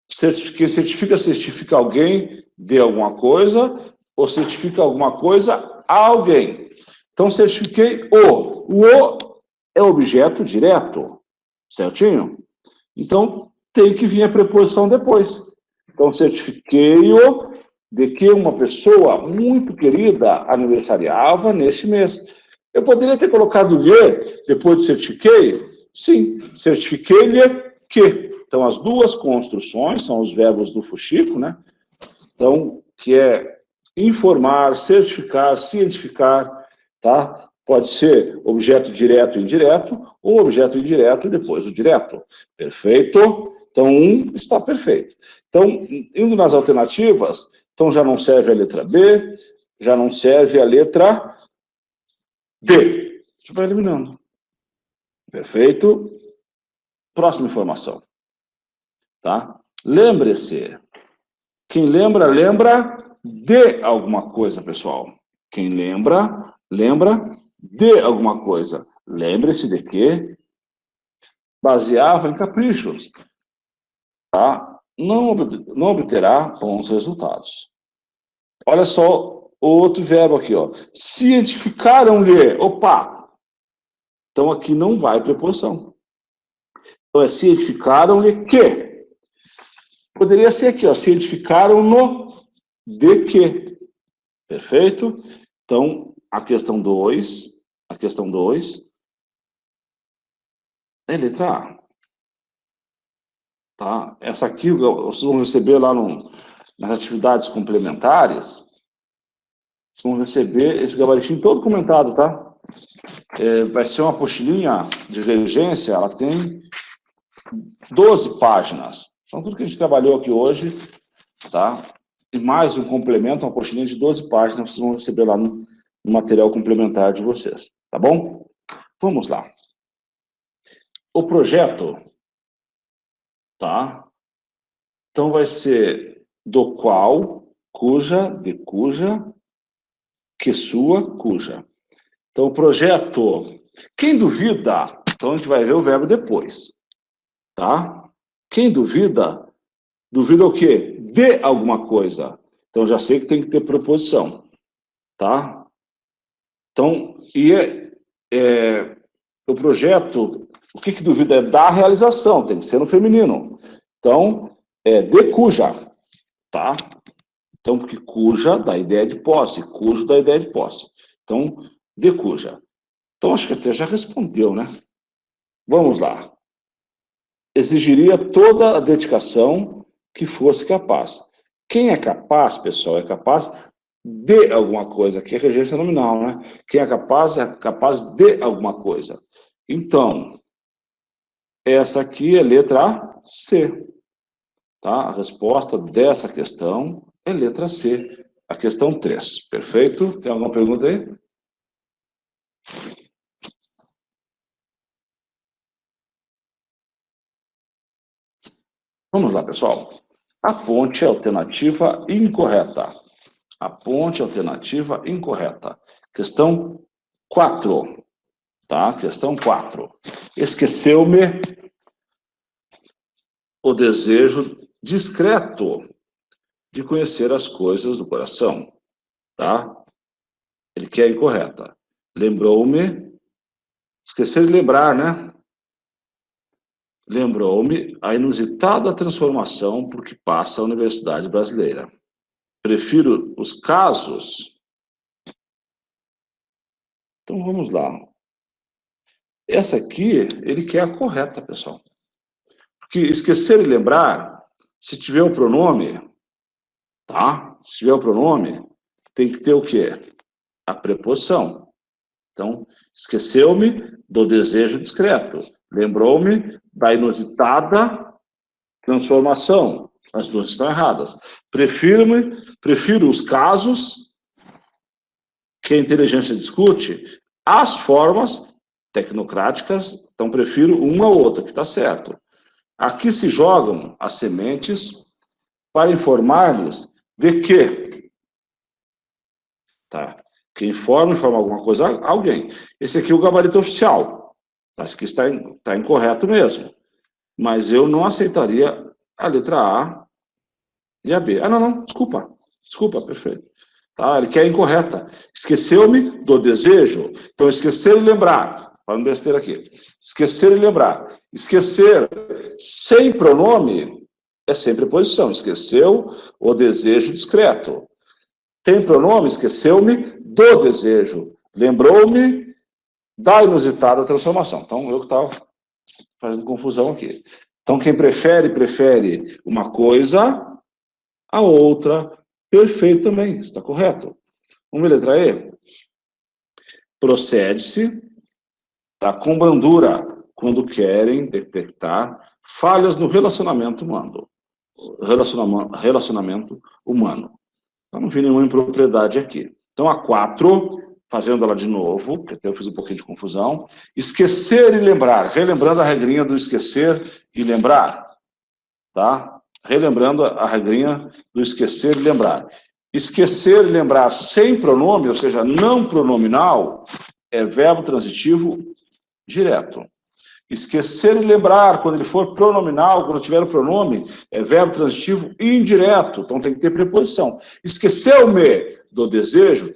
certifica alguém de alguma coisa, ou certifica alguma coisa a alguém. Então, certifiquei o é objeto direto, certinho? Então, tem que vir a preposição depois. Então, certifiquei-o de que uma pessoa muito querida aniversariava neste mês. Eu poderia ter colocado lhe depois de certifiquei? Sim, certifiquei-lhe que. Então, as duas construções são os verbos do fuxico, né? Então, que é informar, certificar, cientificar, tá? Pode ser objeto direto e indireto, ou objeto indireto e depois o direto. Perfeito? Então, está perfeito. Então, indo nas alternativas, então já não serve a letra B, já não serve a letra D. A gente vai eliminando. Perfeito? Próxima informação. Tá? Lembre-se. Quem lembra de alguma coisa, pessoal. Quem lembra de alguma coisa. Lembre-se de que baseava em caprichos, tá? Não obterá bons resultados. Olha só o outro verbo aqui, ó. Cientificaram-lhe. Opa! Então aqui não vai preposição. Então é cientificaram-lhe que. Poderia ser aqui, ó. Cientificaram-no de que. Perfeito? Então, a questão 2 é letra A. Tá? Essa aqui vocês vão receber lá nas atividades complementares, vocês vão receber esse gabaritinho todo comentado, tá? Vai ser uma apostilinha de regência, ela tem 12 páginas. Então, tudo que a gente trabalhou aqui hoje, tá? E mais um complemento, uma apostilinha de 12 páginas, vocês vão receber lá no material complementar de vocês, tá bom? Vamos lá. O projeto, tá? Então, vai ser do qual, cuja, de cuja, que sua, cuja. Então, o projeto, quem duvida, então a gente vai ver o verbo depois, tá? Quem duvida o quê? De alguma coisa. Então, já sei que tem que ter preposição, tá? Então, o projeto, o que duvida é da realização, tem que ser no feminino. Então, de cuja, tá? Então, porque cuja dá ideia de posse, cujo dá ideia de posse. Então, de cuja. Então, acho que até já respondeu, né? Vamos lá. Exigiria toda a dedicação que fosse capaz. Quem é capaz, pessoal, é capaz de alguma coisa, que é regência nominal, né? Quem é capaz de alguma coisa. Então, Essa aqui é letra C. Tá? A resposta dessa questão é letra C. A questão 3. Perfeito? Tem alguma pergunta aí? Vamos lá, pessoal. A ponte é alternativa incorreta. A ponte é alternativa incorreta. Questão 4. Tá? Questão 4. Esqueceu-me o desejo discreto de conhecer as coisas do coração. Tá? Ele quer incorreta. Lembrou-me, esquecer de lembrar, né? Lembrou-me a inusitada transformação por que passa a Universidade Brasileira. Prefiro os casos. Então vamos lá. Essa aqui, ele quer a correta, pessoal. Porque esquecer de lembrar, se tiver o pronome, tá? Se tiver o pronome, tem que ter o quê? A preposição. Então, esqueceu-me do desejo discreto. Lembrou-me da inusitada transformação. As duas estão erradas. Prefiro os casos que a inteligência discute, as formas tecnocráticas, então prefiro uma ou outra, que está certo. Aqui se jogam as sementes para informar-nos de que. Tá? Quem informa alguma coisa a alguém. Esse aqui é o gabarito oficial. Tá? Esse aqui está incorreto mesmo. Mas eu não aceitaria a letra A e a B. Ah, não, desculpa. Desculpa, perfeito. Tá? Ele quer incorreta. Esqueceu-me do desejo. Então, esquecer e lembrar. Falando besteira aqui. Esquecer e lembrar. Esquecer sem pronome é sem preposição. Esqueceu o desejo discreto. Tem pronome? Esqueceu-me do desejo. Lembrou-me da inusitada transformação. Então, eu que estava fazendo confusão aqui. Então, quem prefere uma coisa, a outra, perfeito também, está correto. Vamos ver a letra E? Procede-se com brandura quando querem detectar falhas no relacionamento humano. Relacionamento humano. Eu não vi nenhuma impropriedade aqui. Então, a 4, fazendo ela de novo, porque até eu fiz um pouquinho de confusão. Esquecer e lembrar. Relembrando a regrinha do esquecer e lembrar. Tá? Relembrando a regrinha do esquecer e lembrar. Esquecer e lembrar sem pronome, ou seja, não pronominal, é verbo transitivo direto. Esquecer e lembrar, quando ele for pronominal, quando tiver o pronome, é verbo transitivo indireto, então tem que ter preposição. Esqueceu-me do desejo,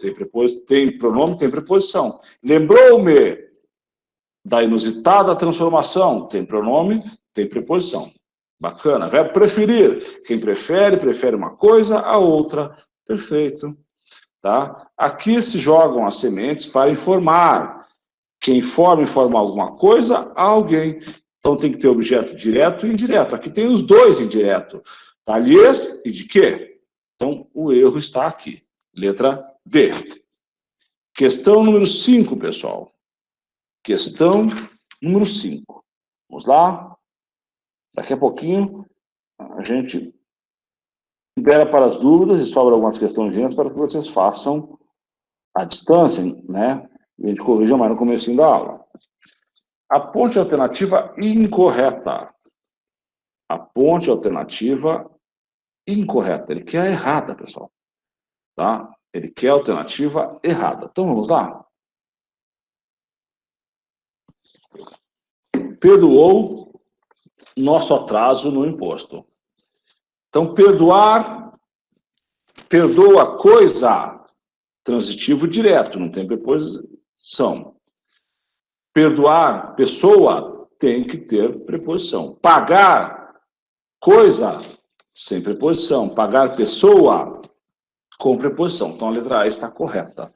tem pronome, tem preposição. Lembrou-me da inusitada transformação, tem pronome, tem preposição. Bacana. Verbo preferir. Quem prefere uma coisa a outra. Perfeito. Tá? Aqui se jogam as sementes para informar. Quem informa alguma coisa a alguém. Então tem que ter objeto direto e indireto. Aqui tem os dois indireto. Tá? Lhes e de quê? Então o erro está aqui. Letra D. Questão número 5, pessoal. Questão número 5. Vamos lá. Daqui a pouquinho a gente libera para as dúvidas e sobra algumas questões para que vocês façam à distância, né? E a gente corrija mais no comecinho da aula. A ponte alternativa incorreta. A ponte alternativa incorreta. Ele quer a errada, pessoal. Tá? Ele quer a alternativa errada. Então, vamos lá? Perdoou nosso atraso no imposto. Então, perdoa coisa, transitivo direto, não tem preposição. Perdoar pessoa, tem que ter preposição. Pagar coisa, sem preposição. Pagar pessoa, com preposição. Então, a letra A está correta.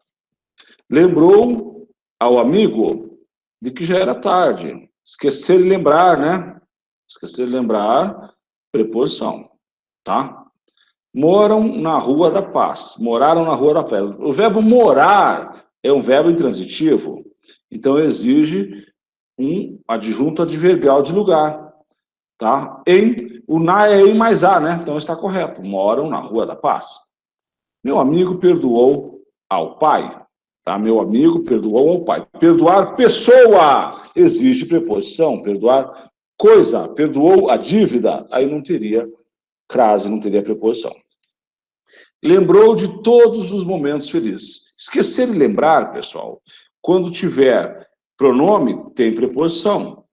Lembrou ao amigo de que já era tarde. Esquecer de lembrar, né? Esquecer de lembrar, preposição. Tá? Moram na Rua da Paz. Moraram na Rua da Paz. O verbo morar é um verbo intransitivo. Então, exige um adjunto adverbial de lugar, tá? O na é em mais a, né? Então está correto. Moram na Rua da Paz. Meu amigo perdoou ao pai, tá? Meu amigo perdoou ao pai. Perdoar pessoa exige preposição. Perdoar coisa, perdoou a dívida, aí não teria crase, não teria preposição. Lembrou de todos os momentos felizes. Esquecer e lembrar, pessoal, quando tiver pronome, tem preposição.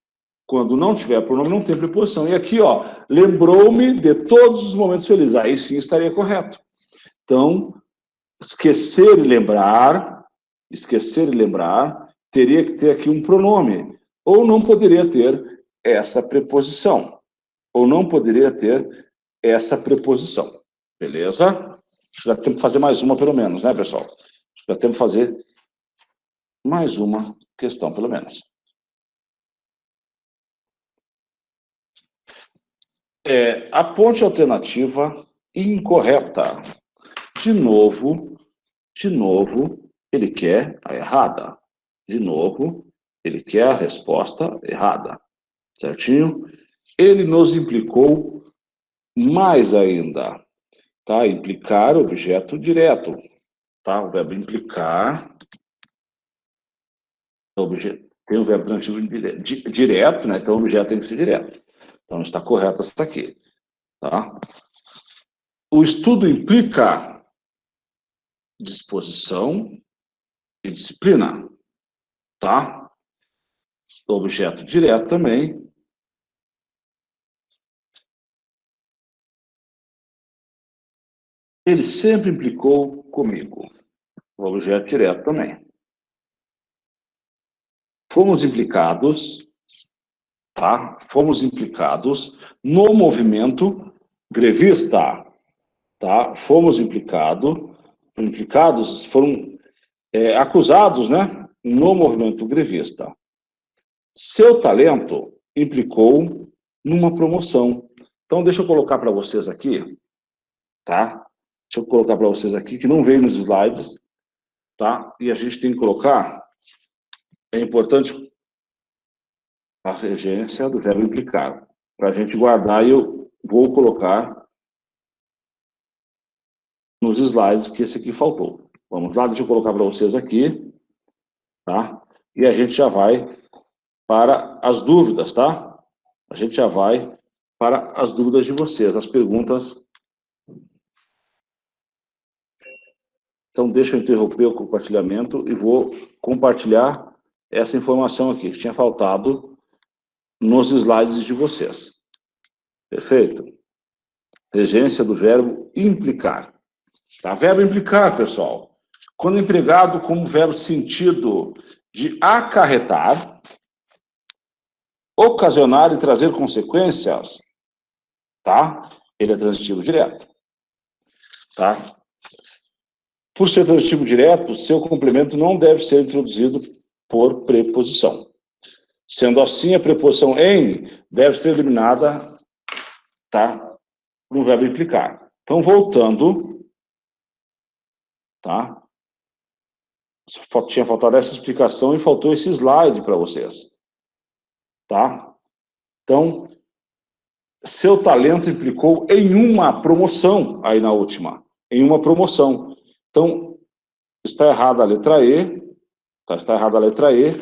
Quando não tiver pronome, não tem preposição. E aqui, ó, lembrou-me de todos os momentos felizes. Aí sim estaria correto. Então, esquecer e lembrar, teria que ter aqui um pronome. Ou não poderia ter essa preposição. Beleza? Já temos que fazer mais uma, pelo menos, né, pessoal? Já temos que fazer mais uma questão, pelo menos. A ponte alternativa incorreta. De novo, ele quer a errada. De novo, ele quer a resposta errada. Certinho? Ele nos implicou mais ainda. Tá? Implicar, objeto direto. Tá? O verbo implicar. Tem o verbo transitivo direto, né? Então o objeto tem que ser direto. Então está correto essa aqui. Tá? O estudo implica disposição e disciplina. Tá? O objeto direto também. Ele sempre implicou comigo. O objeto direto também. Fomos implicados, tá? Fomos implicados no movimento grevista, tá? Fomos implicados, foram acusados, né? No movimento grevista. Seu talento implicou numa promoção. Então, deixa eu colocar para vocês aqui, tá? Deixa eu colocar para vocês aqui, que não veio nos slides, tá? E a gente tem que colocar, é importante a regência do verbo implicar. Para a gente guardar, e eu vou colocar nos slides que esse aqui faltou. Vamos lá, deixa eu colocar para vocês aqui, tá? E a gente já vai para as dúvidas, tá? A gente já vai para as dúvidas de vocês, as perguntas. Então, deixa eu interromper o compartilhamento e vou compartilhar essa informação aqui, que tinha faltado nos slides de vocês. Perfeito? Regência do verbo implicar. Tá? Verbo implicar, pessoal. Quando empregado como verbo sentido de acarretar, ocasionar e trazer consequências, tá? Ele é transitivo direto. Tá? Por ser transitivo direto, seu complemento não deve ser introduzido por preposição. Sendo assim, a preposição em deve ser eliminada, tá? No verbo implicar. Então, voltando, tá? Tinha faltado essa explicação e faltou esse slide para vocês, tá? Então, seu talento implicou em uma promoção, aí na última, em uma promoção. Então, está errada a letra E, tá? Está errada a letra E,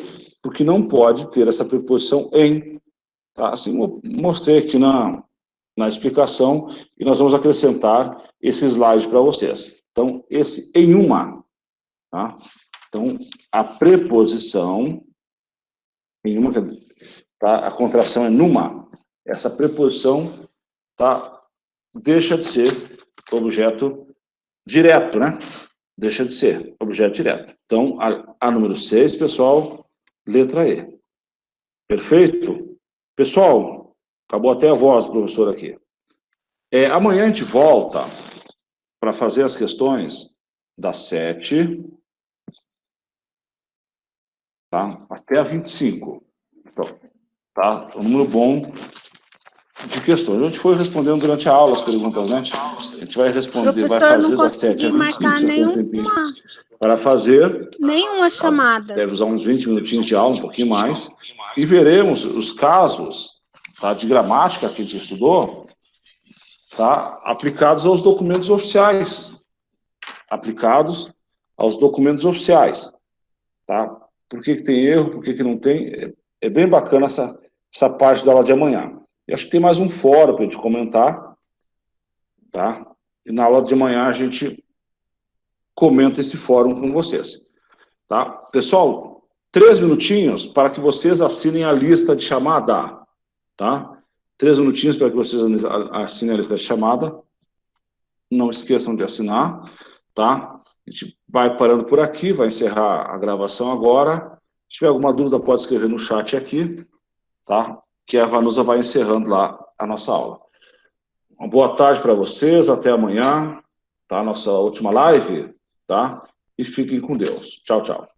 porque não pode ter essa preposição em, tá? Assim, mostrei aqui na explicação, e nós vamos acrescentar esse slide para vocês. Então, esse em uma, tá? Então, a preposição, em uma, tá? A contração é numa. Essa preposição, tá? Deixa de ser objeto direto, né? Deixa de ser objeto direto. Então, a número 6, pessoal, letra E. Perfeito? Pessoal, acabou até a voz do professor aqui. Amanhã a gente volta para fazer as questões das 7, tá? Até a 25. Então, tá? Um número bom de questões. A gente foi respondendo durante a aula as perguntas, né? A gente vai responder,
Professor,
vai fazer
não
das 7
consegui
às 25,
marcar
você tem um tempinho
nenhuma
para fazer.
chamada.
Deve usar uns 20 minutinhos de aula, um pouquinho mais, e veremos os casos, tá, de gramática que a gente estudou, tá, aplicados aos documentos oficiais. Aplicados aos documentos oficiais. Tá? Por que tem erro, por que não tem? É bem bacana essa parte da aula de amanhã. Eu acho que tem mais um fórum para a gente comentar, tá? E na aula de amanhã a gente comenta esse fórum com vocês. Tá? Pessoal, 3 minutinhos para que vocês assinem a lista de chamada. Tá? 3 minutinhos para que vocês assinem a lista de chamada. Não esqueçam de assinar. Tá? A gente vai parando por aqui, vai encerrar a gravação agora. Se tiver alguma dúvida, pode escrever no chat aqui. Tá? Que a Vanusa vai encerrando lá a nossa aula. Uma boa tarde para vocês, até amanhã. Tá? Nossa última live. Tá? E fiquem com Deus. Tchau, tchau.